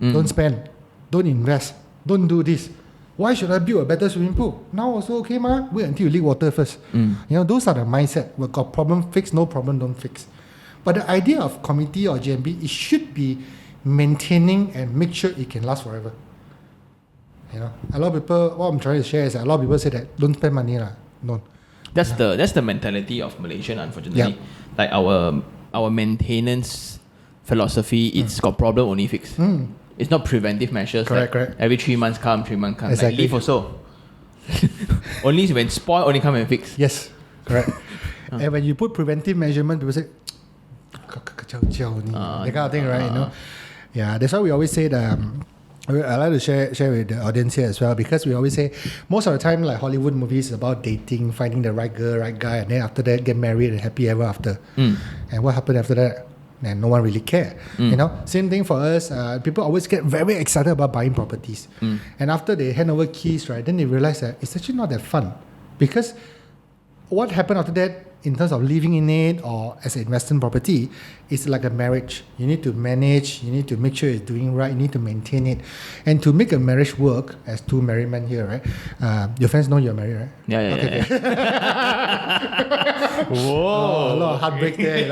Don't spend. Don't invest. Don't do this. Why should I build a better swimming pool? Now also okay, wait until you leak water first. Those are the mindset. We got problem, fix. No problem, don't fix. But the idea of committee or GMB, it should be maintaining and make sure it can last forever. A lot of people, what I'm trying to share is that a lot of people say that don't spend money. No. That's the mentality of Malaysian, unfortunately. Like our maintenance philosophy, it's got problem, only fix. It's not preventive measures. Correct. Every 3 months come, 3 months come. Exactly. Like leave also. Only when spoil, only come and fix. Yes, correct. And when you put preventive measurement, people say, that kind of thing, right? That's why we always say that. I like to share with the audience here as well, because we always say most of the time, like Hollywood movies, is about dating, finding the right girl, right guy, and then after that get married and happy ever after. And what happened after that? And no one really care. Same thing for us. People always get very excited about buying properties, and after they hand over keys, right, then they realize that it's actually not that fun, because what happened after that, in terms of living in it or as an investment property, it's like a marriage. You need to manage, you need to make sure it's doing right, you need to maintain it. And to make a marriage work, as two married men here, right? Your friends know you're married, right? Yeah. Whoa. A lot of heartbreak there,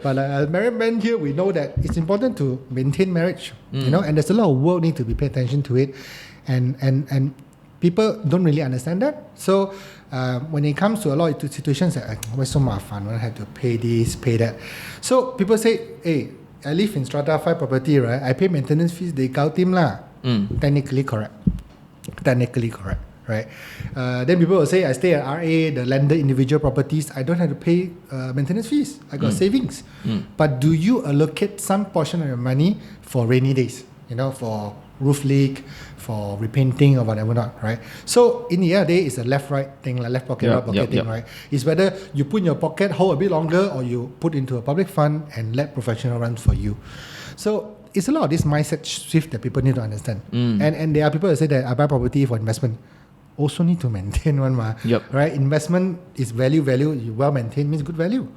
But married men here, we know that it's important to maintain marriage, and there's a lot of work need to be paid attention to it. And people don't really understand that. So when it comes to a lot of situations that why so mafan, I have to pay this, pay that. So people say, hey, I live in Stratafied property, right? I pay maintenance fees, they count him lah. Technically correct, right? Then people will say, I stay at RA, the landed individual properties, I don't have to pay maintenance fees. I got savings. But do you allocate some portion of your money for rainy days? For roof leak, for repainting or whatever not, right? So in the end of the day, it's a left-right thing, like left pocket, right pocket thing, right? It's whether you put in your pocket, hold a bit longer, or you put into a public fund and let professional run for you. So it's a lot of this mindset shift that people need to understand. And there are people that say that I buy property for investment. also need to maintain one. Yep. Right? Investment is value. Well maintained means good value.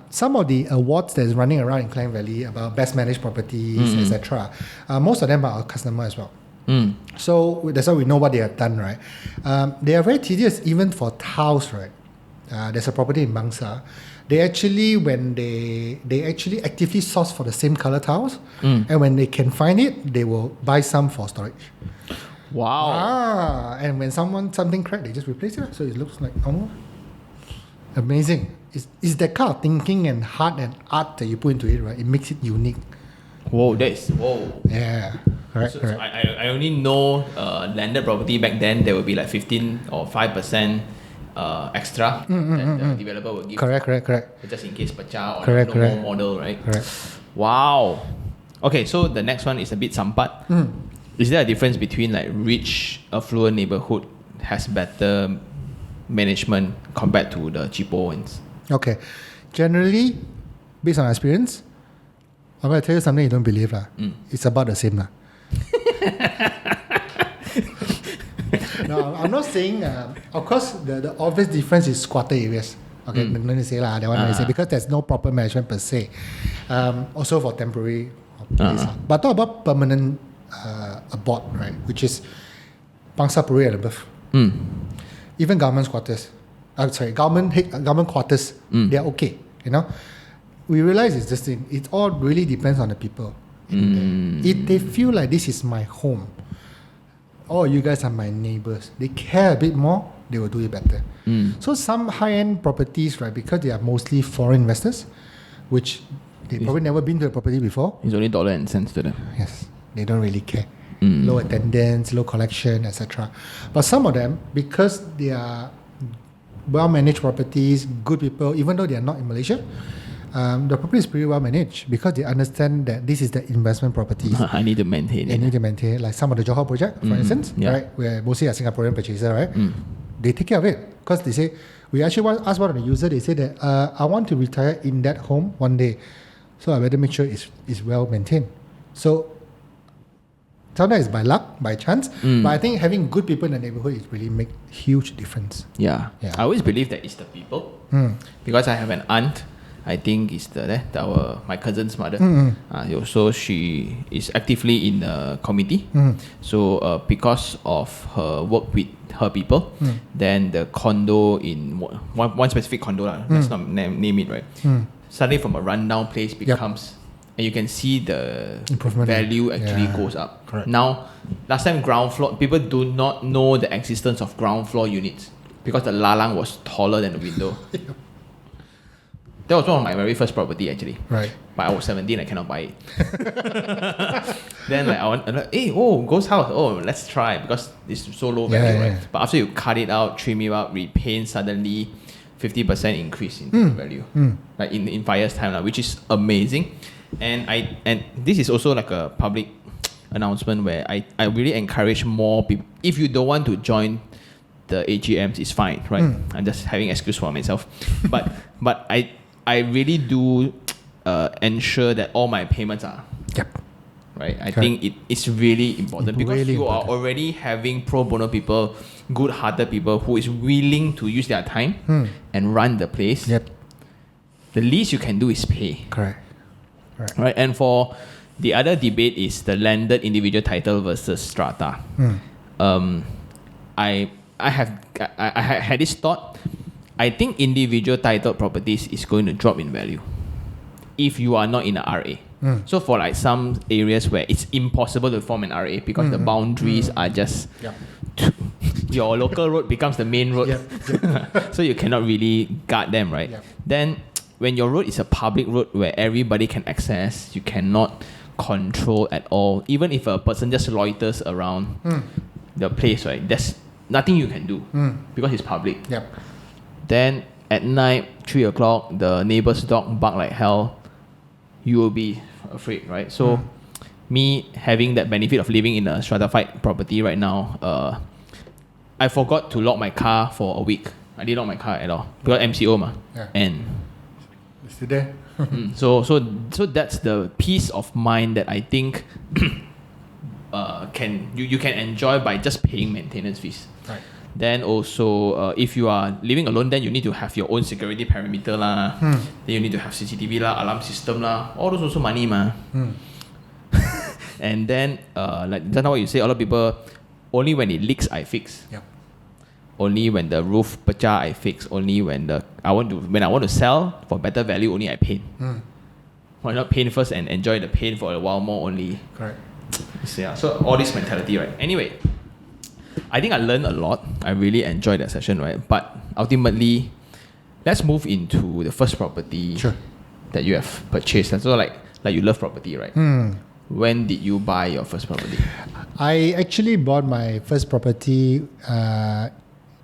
Some of the awards that is running around in Klang Valley about best managed properties, etc. Most of them are our customer as well. So that's why we know what they have done, right? They are very tedious even for tiles, right? There's a property in Bangsa. They actually, when they actually actively source for the same color tiles, and when they can find it, they will buy some for storage. Wow. And when something cracked, they just replace it, so it looks like normal. Amazing. It's that kind of thinking and heart and art that you put into it, right? It makes it unique. Whoa, whoa. Yeah, correct. So I only know landed property back then, there will be like 15 or 5% extra that the developer will give. Correct. Just in case pecah or Correct. more model, right? Correct. Wow. Okay, so the next one is a bit sampat. Is there a difference between like rich, affluent neighborhood has better management compared to the cheapo ones? Okay. Generally, based on experience, I'm going to tell you something you don't believe. It's about the same. No, I'm not saying, of course, the obvious difference is squatter areas. Okay, no need to say that one I say, because there's no proper management per se. Also for temporary place. But talk about permanent abode, right? Which is Bangsa Puri and above. Even government quarters. Government quarters, they are okay. You know, we realize it's this thing. It all really depends on the people. If they feel like this is my home, oh, you guys are my neighbors, they care a bit more, they will do it better. So some high-end properties, right, because they are mostly foreign investors, which they probably never been to a property before. It's only dollar and cents to them. Yes, they don't really care. Low attendance, low collection, etc. But some of them, because they are well-managed properties, good people, even though they are not in Malaysia, the property is pretty well managed because they understand that this is the investment properties. I need to maintain it. They need to maintain it. Like some of the Johor project, for instance, right, where mostly are Singaporean purchaser, right? They take care of it because they say, we actually ask one of the user, they say that I want to retire in that home one day, so I better make sure it's well maintained. So sometimes it's by luck, by chance, but I think having good people in the neighborhood is really make huge difference. Yeah. I always believe that it's the people because I have an aunt. I think it's my cousin's mother. So she is actively in the committee. So because of her work with her people, then the condo in one specific condo, let's not name it, right? Suddenly from a rundown place becomes, and you can see the improvement value actually goes up. Correct. Now, last time ground floor, people do not know the existence of ground floor units because the lalang was taller than the window. That was one of my very first property actually. Right. But I was 17, I cannot buy it. Then ghost house. Oh, let's try because it's so low value, right? But after you cut it out, trim it out, repaint, suddenly 50% increase in value. Like in 5 years' time, which is amazing. And this is also like a public announcement where I really encourage more people. If you don't want to join the AGMs, it's fine, right? I'm just having excuse for myself. But I really do ensure that all my payments are right. I think it's really important because really you important. are already having pro bono people, good-hearted people who is willing to use their time and run the place. The least you can do is pay. Correct. Right. And for the other debate is the landed individual title versus strata. I had this thought. I think individual titled properties is going to drop in value if you are not in a RA. So for like some areas where it's impossible to form an RA because the boundaries are just your local road becomes the main road. So you cannot really guard them, right? Then when your road is a public road where everybody can access, you cannot control at all. Even if a person just loiters around the place, right? There's nothing you can do because it's public. Then at night, 3 o'clock, the neighbor's dog bark like hell. You will be afraid, right? So, me having that benefit of living in a stratified property right now, I forgot to lock my car for a week. I didn't lock my car at all because MCO ma. And it's still there. so that's the peace of mind that I think you can enjoy by just paying maintenance fees. Right. Then also, if you are living alone, then you need to have your own security perimeter lah. Then you need to have CCTV lah, alarm system lah. All those also money ma. And then, like that's not what you say. A lot of people, only when it leaks I fix. Yep. Only when the roof pecah I fix. Only when I want to sell for better value, only I paint. Why not paint first and enjoy the paint for a while more only? Correct. So all this mentality, right? Anyway, I think I learned a lot. I really enjoyed that session, right? But ultimately, let's move into the first property that you have purchased. So like you love property, right? When did you buy your first property? I actually bought my first property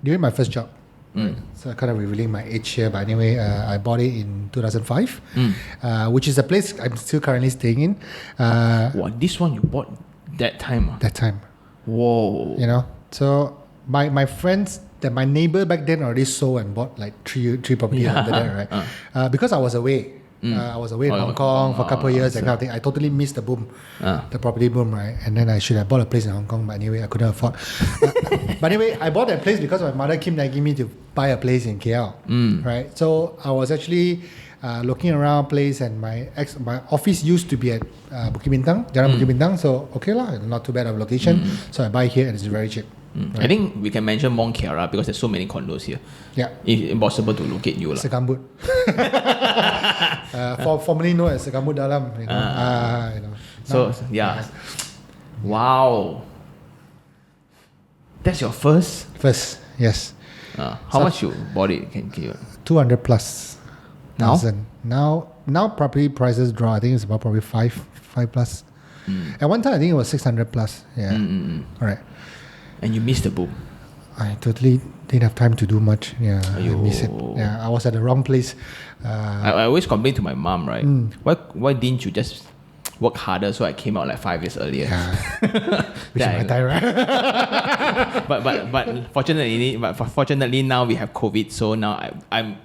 during my first job. Right? So kind of revealing my age here, but anyway, I bought it in 2005, which is a place I'm still currently staying in. This one you bought that time? That time. Whoa. You know, so my friends, my neighbor back then already sold and bought like three properties after that, right? Because I was away. I was away in Hong Kong for a couple of years, that kind of thing. I totally missed the boom, the property boom, right? And then I should have bought a place in Hong Kong, but anyway, I couldn't afford. But anyway, I bought that place because my mother kept nagging me to buy a place in KL, right? So I was actually looking around place, and my office used to be at Bukit Bintang, Jalan Bukit Bintang. So okay lah, not too bad of location. So I buy here and it's very cheap. Right. I think we can mention Mont Kiara because there's so many condos here. Yeah. It's impossible to locate you. Segambut. Formerly known as Segambut Dalam. You know. So, yeah. Wow. That's your first? First, yes. How much you bought it? Can you? 200 plus. Now? Now property prices draw. I think it's about probably 5 plus. At one time, I think it was 600 plus. Yeah. All right. And you missed the boom. I totally didn't have time to do much. Yeah, I miss it. Yeah, I was at the wrong place. I always complain to my mom, right? Why didn't you just work harder so I came out like 5 years earlier? Yeah. Which is my time, right? but fortunately now we have COVID, so now I'm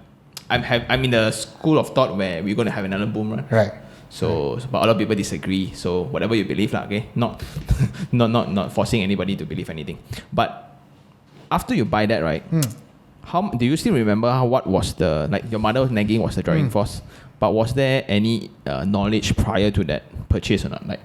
in the school of thought where we're going to have another boom, right? Right. So, but a lot of people disagree. So whatever you believe, lah, okay, not forcing anybody to believe anything. But after you buy that, right? How do you still remember what was your mother was nagging was the driving force? But was there any knowledge prior to that purchase or not? Like,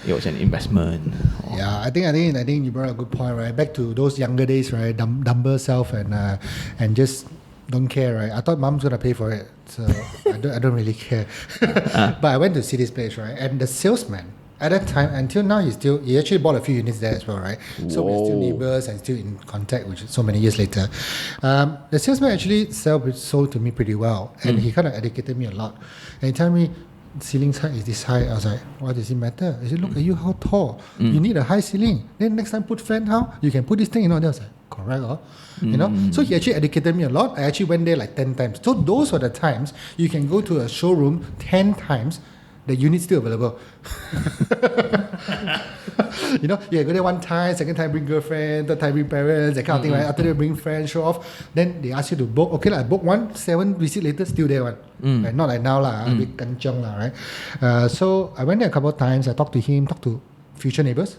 it was an investment. Yeah, I think you brought a good point, right? Back to those younger days, right? Dumber self and just don't care, right? I thought mom's gonna pay for it, so I don't really care. But I went to see this place, right? And the salesman at that time, until now, he actually bought a few units there as well, right? So we're still neighbors and still in contact, which is so many years later. The salesman actually sold to me pretty well, and he kind of educated me a lot. And he told me, ceiling height is this high. I was like, what does it matter? He said, look at you, how tall. You need a high ceiling. Then next time put fan, how? You can put this thing, Then I was like, correct, you know? So he actually educated me a lot. I actually went there like 10 times. So those were the times you can go to a showroom 10 times, the unit's still available. You go there one time, second time bring girlfriend, third time bring parents, that kind of thing, right? After they bring friends, show off, then they ask you to book. Okay, I book one, 7 visit later, still there one. Right? Not like now, a bit kanchong, right? So I went there a couple of times. I talked to him, talked to future neighbors.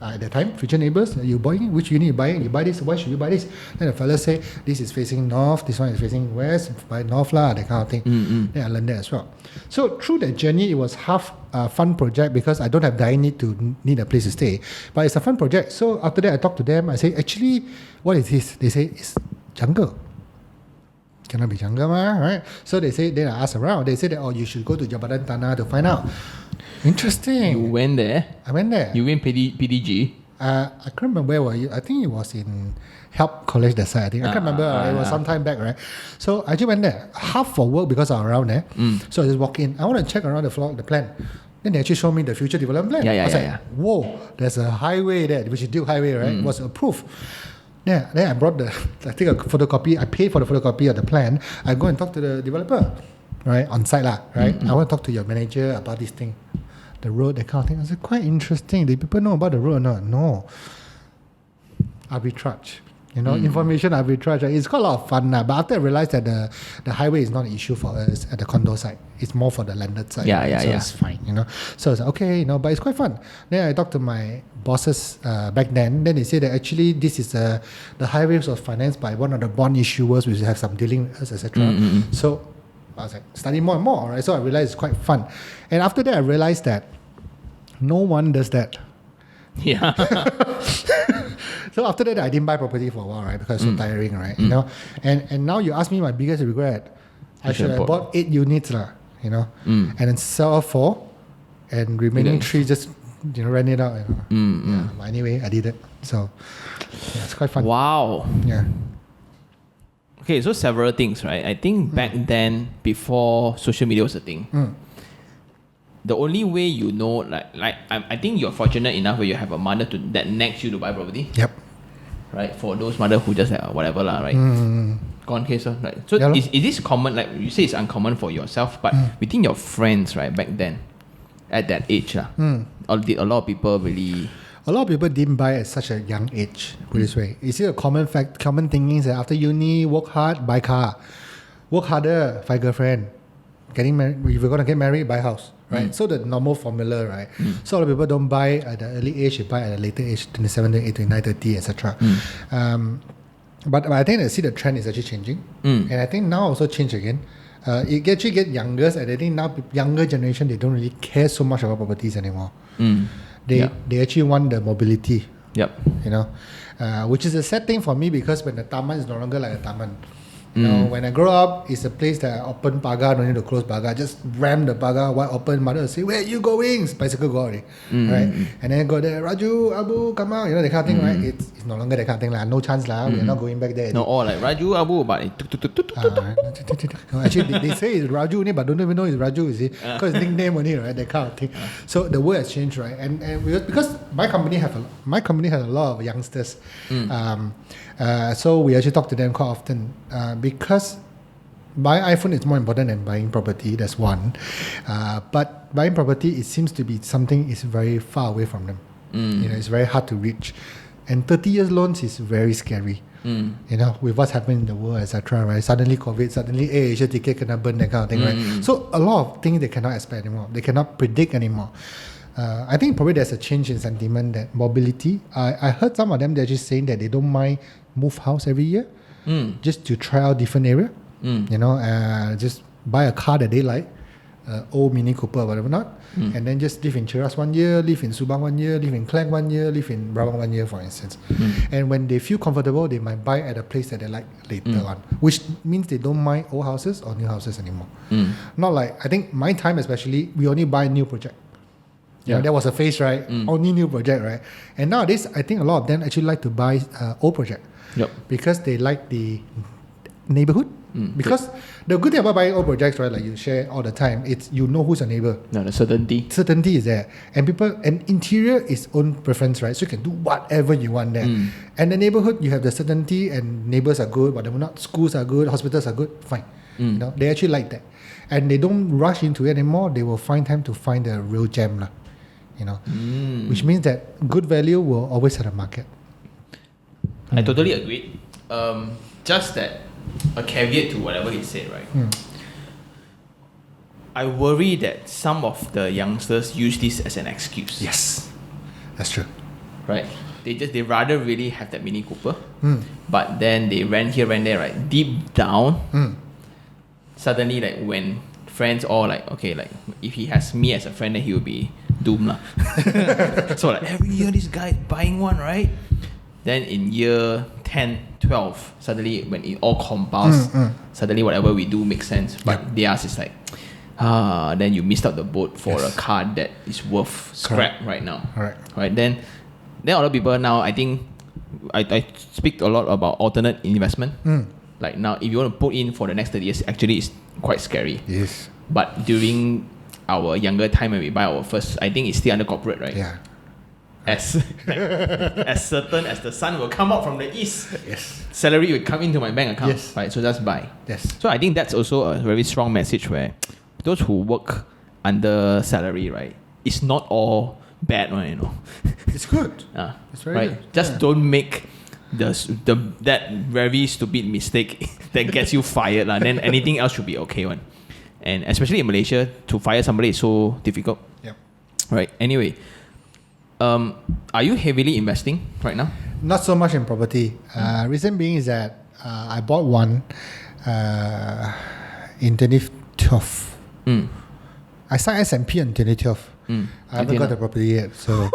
At that time, future neighbors, you buying which unit you buying? You buy this, why should you buy this? Then the fella say, this is facing north, this one is facing west, buy north that kind of thing. Then I learned that as well. So through that journey, it was half a fun project because I don't have dire need to need a place to stay. But it's a fun project. So after that, I talked to them. I say, actually, what is this? They say, it's jungle. Cannot be jungle, right? So they say, then I asked around. They said that, you should go to Jabatan Tanah to find out. Interesting. You went there? I went there. You went PDG? I can't remember where were you. I think it was in Help College that side. I think I can't remember. It was some time back, right? So I just went there, half for work because I'm around there. So I just walk in. I want to check around the floor, the plan. Then they actually showed me the future development plan. I was like, whoa, there's a highway there, which is Duke Highway, right? It was approved. Yeah, then I brought a photocopy. I paid for the photocopy of the plan. I go and talk to the developer, right? On site, right? I want to talk to your manager about this thing. The road, that kind of thing. I said, quite interesting. Do people know about the road or not? No. Arbitrage. information arbitrage. Right? It's quite a lot of fun. But after I realized that the highway is not an issue for us at the condo side. It's more for the landed side. So it's fine, So it's okay, but it's quite fun. Then I talked to my bosses back then. Then they said that actually this is the highways was financed by one of the bond issuers which have some dealing with us, etc. So I was like studying more and more, right? So I realized it's quite fun. And after that I realized that no one does that. Yeah. So after that, I didn't buy property for a while, right? Because it's so tiring, right? And now you ask me my biggest regret. I should have bought 8 units, and then sell off 4, and remaining 3 just rent it out. Yeah, but anyway, I did it. So it's quite fun. Wow. Yeah. Okay, so several things, right? I think back then, before social media was a thing, the only way I think you're fortunate enough where you have a mother that nags you to buy property. Yep. Right, for those mother who just whatever lah, right? Gone case, right? So is this common? Like you say, it's uncommon for yourself, but within your friends, right? Back then, at that age, did a lot of people really? A lot of people didn't buy at such a young age. Put this way, is it a common thinking is that after uni, work hard, buy car, work harder, find girlfriend, getting married. If you're gonna get married, buy house. Right, so the normal formula, right? So a lot of people don't buy at the early age; they buy at a later age, 27, 28, 29, 30, etc. But I think I see the trend is actually changing, and I think now also change again. It actually get younger, and I think now younger generation they don't really care so much about properties anymore. They actually want the mobility. Yep. Which is a sad thing for me because when the taman is no longer like a taman. When I grow up, it's a place that I open pagar, don't need to close pagar. Just ram the pagar wide open. Mother will say, "Where are you going?" Bicycle go already, right? And then go there, Raju, Abu, come out. That kind of thing, right? It's no longer that kind of thing. No chance, we're not going back there. No, all like Raju, Abu, but actually, they say it's Raju only, but don't even know it's Raju, you see? Because it's nickname only, right? That kind of thing. So the word has changed, right? And because my company has a lot of youngsters. So we actually talk to them quite often because buying iPhone is more important than buying property. That's one. But buying property, it seems to be something is very far away from them. It's very hard to reach. And 30 years loans is very scary. With what's happening in the world, etc. Right? Suddenly COVID, suddenly Asia ticket kena burn, that kind of thing, right? So a lot of things they cannot expect anymore. They cannot predict anymore. I think probably there's a change in sentiment that mobility. I heard some of them they're just saying that they don't mind move house every year, just to try out different area. Just buy a car that they like, old Mini Cooper or whatever not, and then just live in Cheras 1 year, live in Subang 1 year, live in Klang 1 year, live in Rawang 1 year, for instance. And when they feel comfortable, they might buy at a place that they like later on, which means they don't mind old houses or new houses anymore. Not like, I think my time especially, we only buy new project. That was a phase, right? Only new project, right? And nowadays, I think a lot of them actually like to buy old project. Because they like the neighbourhood. Because the good thing about buying old projects, right, like you share all the time, it's who's your neighbour. No, the certainty. Certainty is there. And interior is own preference, right? So you can do whatever you want there. And the neighbourhood, you have the certainty and neighbours are good, whatever not. Schools are good, hospitals are good, fine. They actually like that. And they don't rush into it anymore. They will find time to find the real gem. Which means that good value will always have a market. I totally agree. Just that a caveat to whatever he said, right? I worry that some of the youngsters use this as an excuse. Yes, that's true. Right? They rather really have that Mini Cooper, but then they rent here, rent there, right? Deep down, suddenly like when friends all like, okay, like if he has me as a friend, then he will be doomed lah. So like every year this guy is buying one, right? Then in year 10, 12, suddenly when it all compounds, suddenly whatever we do makes sense. But theirs is like, then you missed out the boat for a car that is worth scrap right now. Right? Then a lot of people now, I think, I speak a lot about alternate investment. Like now, if you want to put in for the next 30 years, actually it's quite scary. Yes. But during our younger time when we buy our first, I think it's still under corporate, right? Yeah. As certain as the sun will come out from the east, yes, salary will come into my bank account, yes, right? So just buy. Yes. So I think that's also a very strong message where those who work under salary, right, it's not all bad, right? It's good. It's very right. good. Just don't make that very stupid mistake that gets you fired lah. Then anything else should be okay one. And especially in Malaysia, to fire somebody is so difficult. Yep. Right. Anyway, are you heavily investing right now? Not so much in property. Reason being is that I bought one in 2012. I signed S&P in 2012. I haven't got the property yet, so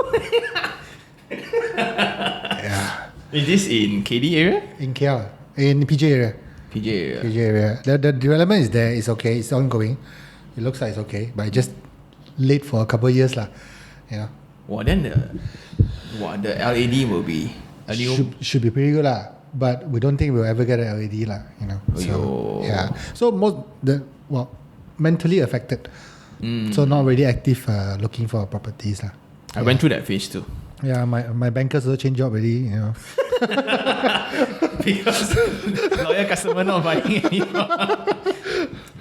yeah. Is this in KD area? In KL, in PJ area. PJ area. PJ area. The development is there. It's okay. It's ongoing. It looks like it's okay, but it just late for a couple of years lah. Yeah. Well, then the LAD will be a new. Should be pretty good lah. But we don't think we'll ever get an LED lah. You know. So yeah. So mentally affected. So not really active looking for properties lah. I went through that phase too. Yeah, my bankers also changed job already, you know. Because loyal customer not buying anymore.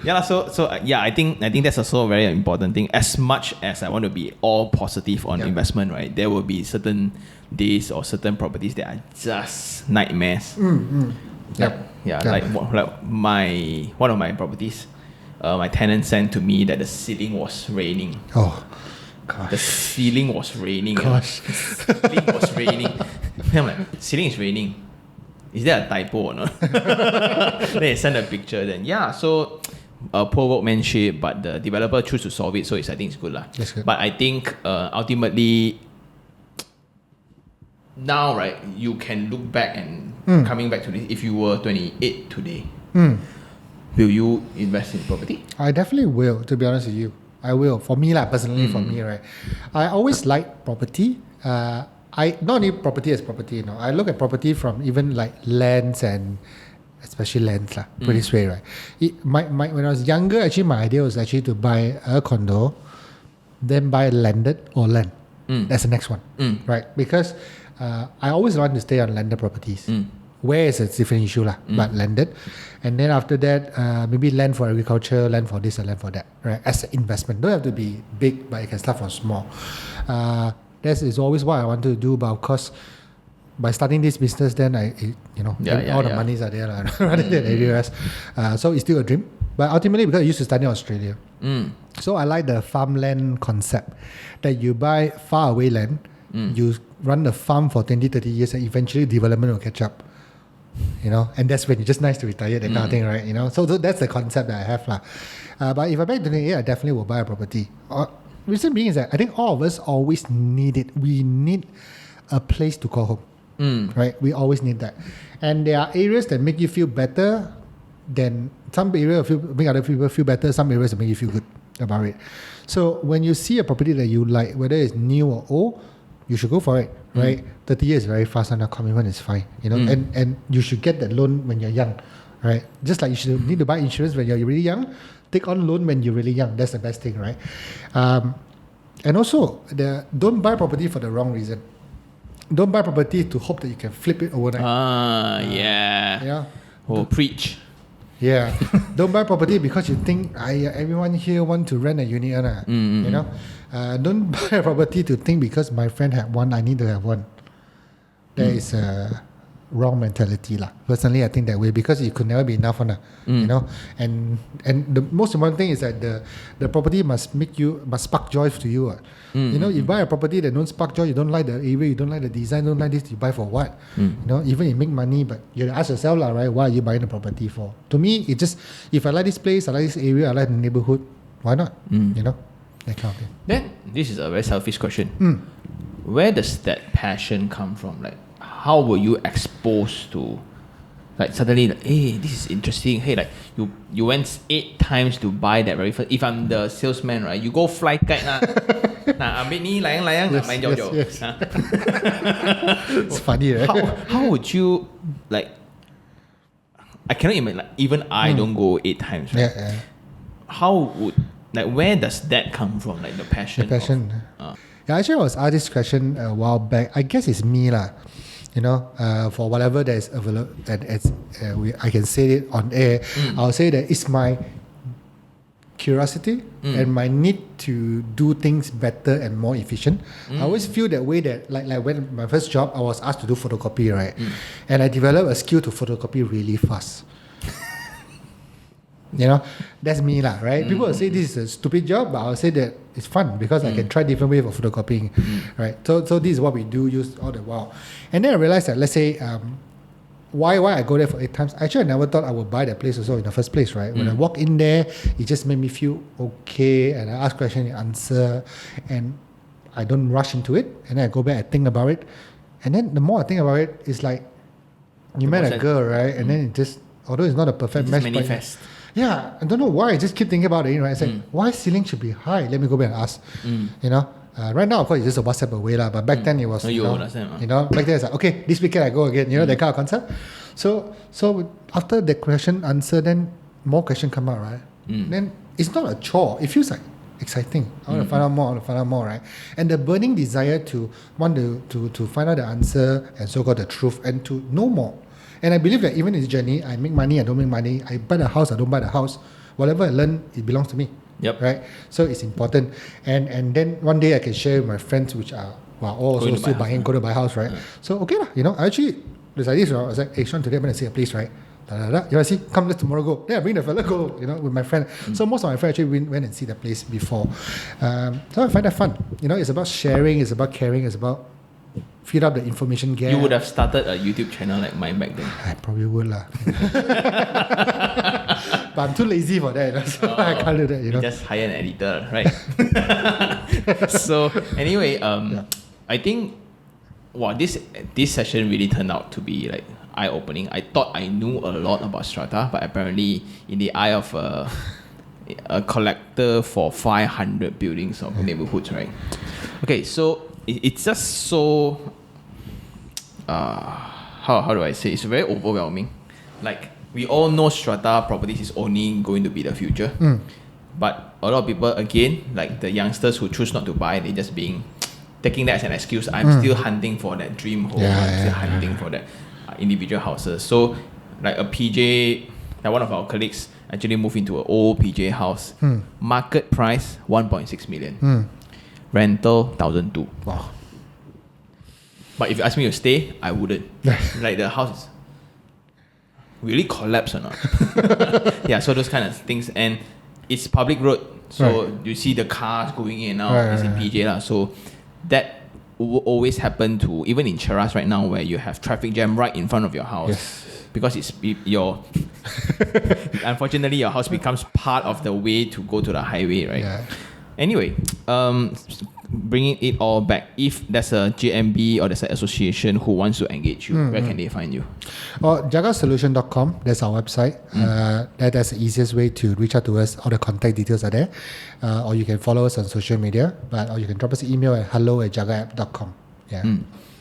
Yeah, I think that's also a very important thing. As much as I want to be all positive on investment, right, there will be certain days or certain properties that are just nightmares. Like one of my properties, my tenant sent to me that the ceiling was raining. Oh, gosh. The ceiling was raining. Gosh. The ceiling was raining. Then I'm like, ceiling is raining. Is there a typo or not? Then they send a picture. Then so poor workmanship, but the developer choose to solve it. So I think it's good lah. That's good. But I think ultimately now, right, you can look back and coming back to this. If you were 28 today, will you invest in property? I definitely will, to be honest with you. I will. For me lah, personally for me, right. I always like property. I not only property as property, you know. I look at property from even like lands and especially lands lah. Put this way, right. When I was younger, actually my idea was actually to buy a condo, then buy landed or land. That's the next one, right? Because I always want to stay on landed properties. Where is a different issue lah, but landed. And then after that, maybe land for agriculture, land for this and land for that, right? As an investment. Don't have to be big, but you can start from small. That is always what I want to do, but of course, by starting this business, then all the monies are there rather than everywhere else. So it's still a dream. But ultimately, because I used to study in Australia, so I like the farmland concept, that you buy far away land, you run the farm for 20, 30 years, and eventually development will catch up. You know, and that's when it's just nice to retire, that kind of thing, right? You know, so that's the concept that I have lah. But if I back to the I definitely will buy a property. Reason being is that I think all of us always need it. We need a place to call home, right? We always need that. And there are areas that make you feel better. Then some areas make other people feel better. Some areas that make you feel good about it. So when you see a property that you like, whether it's new or old, you should go for it, right? 30 years is very fast and a commitment is fine, you know. And you should get that loan when you're young, right? Just like you should need to buy insurance when you're really young, take on loan when you're really young. That's the best thing, right? And also, don't buy property for the wrong reason. Don't buy property to hope that you can flip it overnight. Yeah. Oh, preach. Yeah. Don't buy property because you think everyone here want to rent a unit, you know. Don't buy a property to think because my friend had one, I need to have one. That is a wrong mentality lah. Personally, I think that way because it could never be enough, you know. And the most important thing is that the property must spark joy to you. You know, you buy a property that don't spark joy, you don't like the area, you don't like the design, don't like this, you buy for what? You know, even you make money, but you ask yourself lah, right? Why are you buying the property for? To me, it just, if I like this place, I like this area, I like the neighbourhood, why not? You know, that kind of thing. Then this is a very selfish question. Where does that passion come from? Like, how were you exposed to, like, suddenly, like, hey, this is interesting. Hey, like, you went 8 times to buy that very first. If I'm the salesman, right, you go fly kite lah. Nah, ambil ni layang-layang, nak main jauh-jauh. Yes. It's funny, right? How would you, like, I cannot imagine, like, even I don't go 8 times, right? Yeah. How would, like, where does that come from, like, the passion? Yeah, actually, I was asked this question a while back. I guess it's me lah. You know, for whatever that is available, and I can say it on air. I'll say that it's my curiosity and my need to do things better and more efficient. I always feel that way that like when my first job, I was asked to do photocopy, right? And I developed a skill to photocopy really fast. You know, that's me lah, right? People will say this is a stupid job, but I'll say that it's fun because I can try different ways of photocopying, right? So this is what we do use all the while. And then I realized that, let's say, why I go there for 8 times? Actually, I never thought I would buy that place also in the first place, right? When I walk in there, it just made me feel okay, and I ask questions, you answer, and I don't rush into it. And then I go back, I think about it, and then the more I think about it, it's like you met a girl, right? And then it just, although it's not a perfect match, manifest. Yeah, I don't know why. I just keep thinking about it, right? I said, why ceiling should be high? Let me go back and ask. You know, right now, of course, it's just a WhatsApp away, but back then it was, you know, back then it's like, okay, this weekend I go again, you know, that kind of concept. So after the question answer, then more questions come out, right? Then it's not a chore. It feels like exciting. I want to find out more, right? And the burning desire to want to find out the answer and so-called the truth and to know more. And I believe that even in this journey, I make money, I don't make money, I buy the house, I don't buy the house. Whatever I learn, it belongs to me. Yep. Right? So it's important. And then one day I can share with my friends which are all also still buying, go to buy house, right? So okay lah, you know, I actually, there's like this, I was like, hey Sean, today I'm going to see a place, right? You want to see? Come, let's tomorrow go. Then I bring the fella go, you know, with my friend. So most of my friends actually went and see the place before. So I find that fun. You know, it's about sharing, it's about caring, it's about feed up the information gap. You would have started a YouTube channel like mine back then. I probably would lah. But I'm too lazy for that, so I can't do that. You know, just hire an editor, right? So anyway, I think, this session really turned out to be like eye-opening. I thought I knew a lot about strata, but apparently, in the eye of a collector for 500 buildings of neighbourhoods, right? Okay, so it's just so how do I say? It's very overwhelming. Like, we all know strata properties is only going to be the future, but a lot of people, again, like the youngsters who choose not to buy, they just taking that as an excuse. I'm still hunting for that dream home. I'm still hunting for that individual houses. So like a PJ, like one of our colleagues actually moved into an old PJ house. Market price 1.6 million. Rental 1,200. Wow. But if you ask me to stay, I wouldn't. Like the house is really collapsed or not. Yeah, so those kind of things. And it's public road. So you see the cars going in and out. It's in PJ lah. So that will always happen to, even in Cheras right now, where you have traffic jam right in front of your house. Yes. Because it's your unfortunately your house becomes part of the way to go to the highway, right? Yeah. Anyway, bringing it all back, if there's a JMB or there's an association who wants to engage you, where can they find you? Jagasolution.com, that's our website. That's the easiest way to reach out to us. All the contact details are there. Or you can follow us on social media, or you can drop us an email at hello@jagaapp.com. Yeah.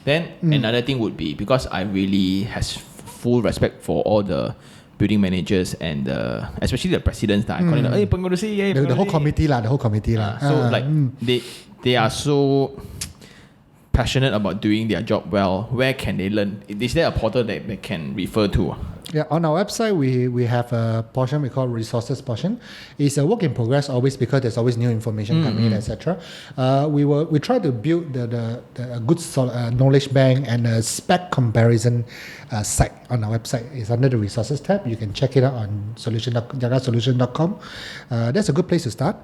Then another thing would be, because I really has full respect for all the building managers and especially the presidents that I call them, hey, the whole committee lah. So they are so passionate about doing their job well. Where can they learn? Is there a portal that they can refer to? Yeah, on our website we have a portion we call resources portion. It's a work in progress always, because there's always new information coming in, etc. We try to build the good knowledge bank and a spec comparison site on our website. It's under the resources tab. You can check it out on jagasolution.com. That's a good place to start.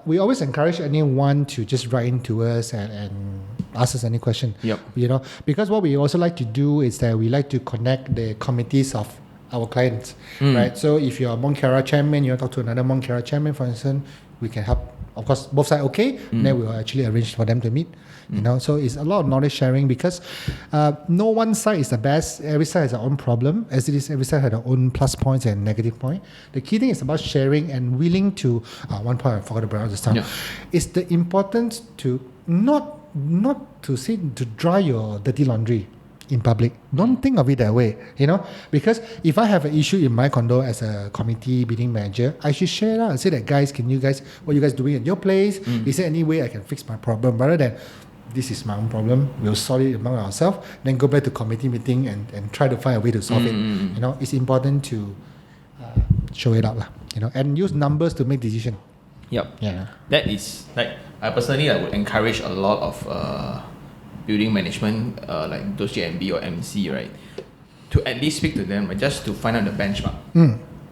We always encourage anyone to just write into us and ask us any question. Yep. You know, because what we also like to do is that we like to connect the committees of our clients, right? So if you're a Mont Kiara chairman, you want to talk to another Mont Kiara chairman, for instance, we can help. Of course, both sides okay, then we will actually arrange for them to meet. You know, so it's a lot of knowledge sharing, because no one side is the best. Every side has their own problem, as it is every side has their own plus points and negative point. The key thing is about sharing and willing to. One point I forgot to bring out this time. Yeah. It's the importance to not to dry your dirty laundry in public. Don't think of it that way, you know, because if I have an issue in my condo as a committee building manager, I should share it out and say that, guys, what are you guys doing at your place? Is there any way I can fix my problem, rather than this is my own problem, we'll solve it among ourselves, then go back to committee meeting and try to find a way to solve it. You know, it's important to show it out lah. and use numbers to make decision. Yep. Yeah. That is like I personally would encourage a lot of building management like those GMB or MC, right, to at least speak to them, right, just to find out the benchmark.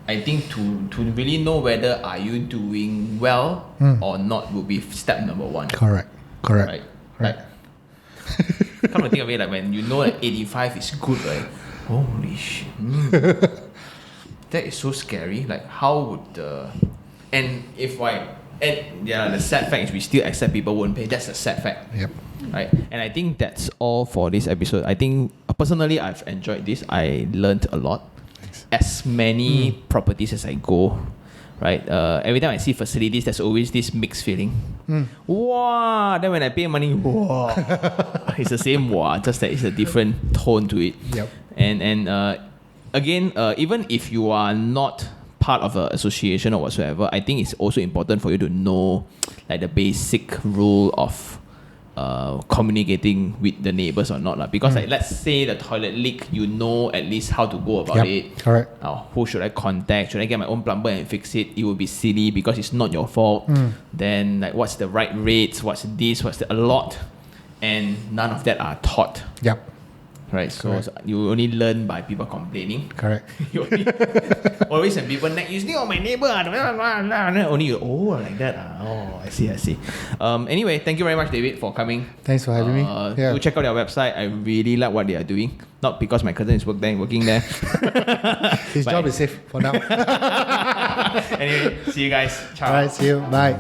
I think to really know whether are you doing well or not will be step number one. Correct. Right. Come to think of it, like when you know that 85 is good, right? Holy shit. That is so scary. Like how would the sad fact is we still accept people won't pay. That's the sad fact. Yep. Right. And I think that's all for this episode. I think personally I've enjoyed this. I learned a lot. Thanks. As many properties as I go, right? Every time I see facilities, there's always this mixed feeling. Wow! Then when I pay money, wow! It's the same wow, just that it's a different tone to it. Yep. And again, even if you are not part of an association or whatsoever, I think it's also important for you to know like the basic rule of communicating with the neighbors or not. Because like, let's say the toilet leak, you know at least how to go about it. Correct. Who should I contact? Should I get my own plumber and fix it? It would be silly because it's not your fault. Then like what's the right rates? What's this? A lot? And none of that are taught. Yep. Right, so you only learn by people complaining. Correct. You always when people you think, oh, my neighbor, only you, like that. I see. Anyway, thank you very much, David, for coming. Thanks for having me. Do check out their website. I really like what they are doing. Not because my cousin is working there. His job is safe for now. Anyway, see you guys. Ciao. All right, see you. Bye.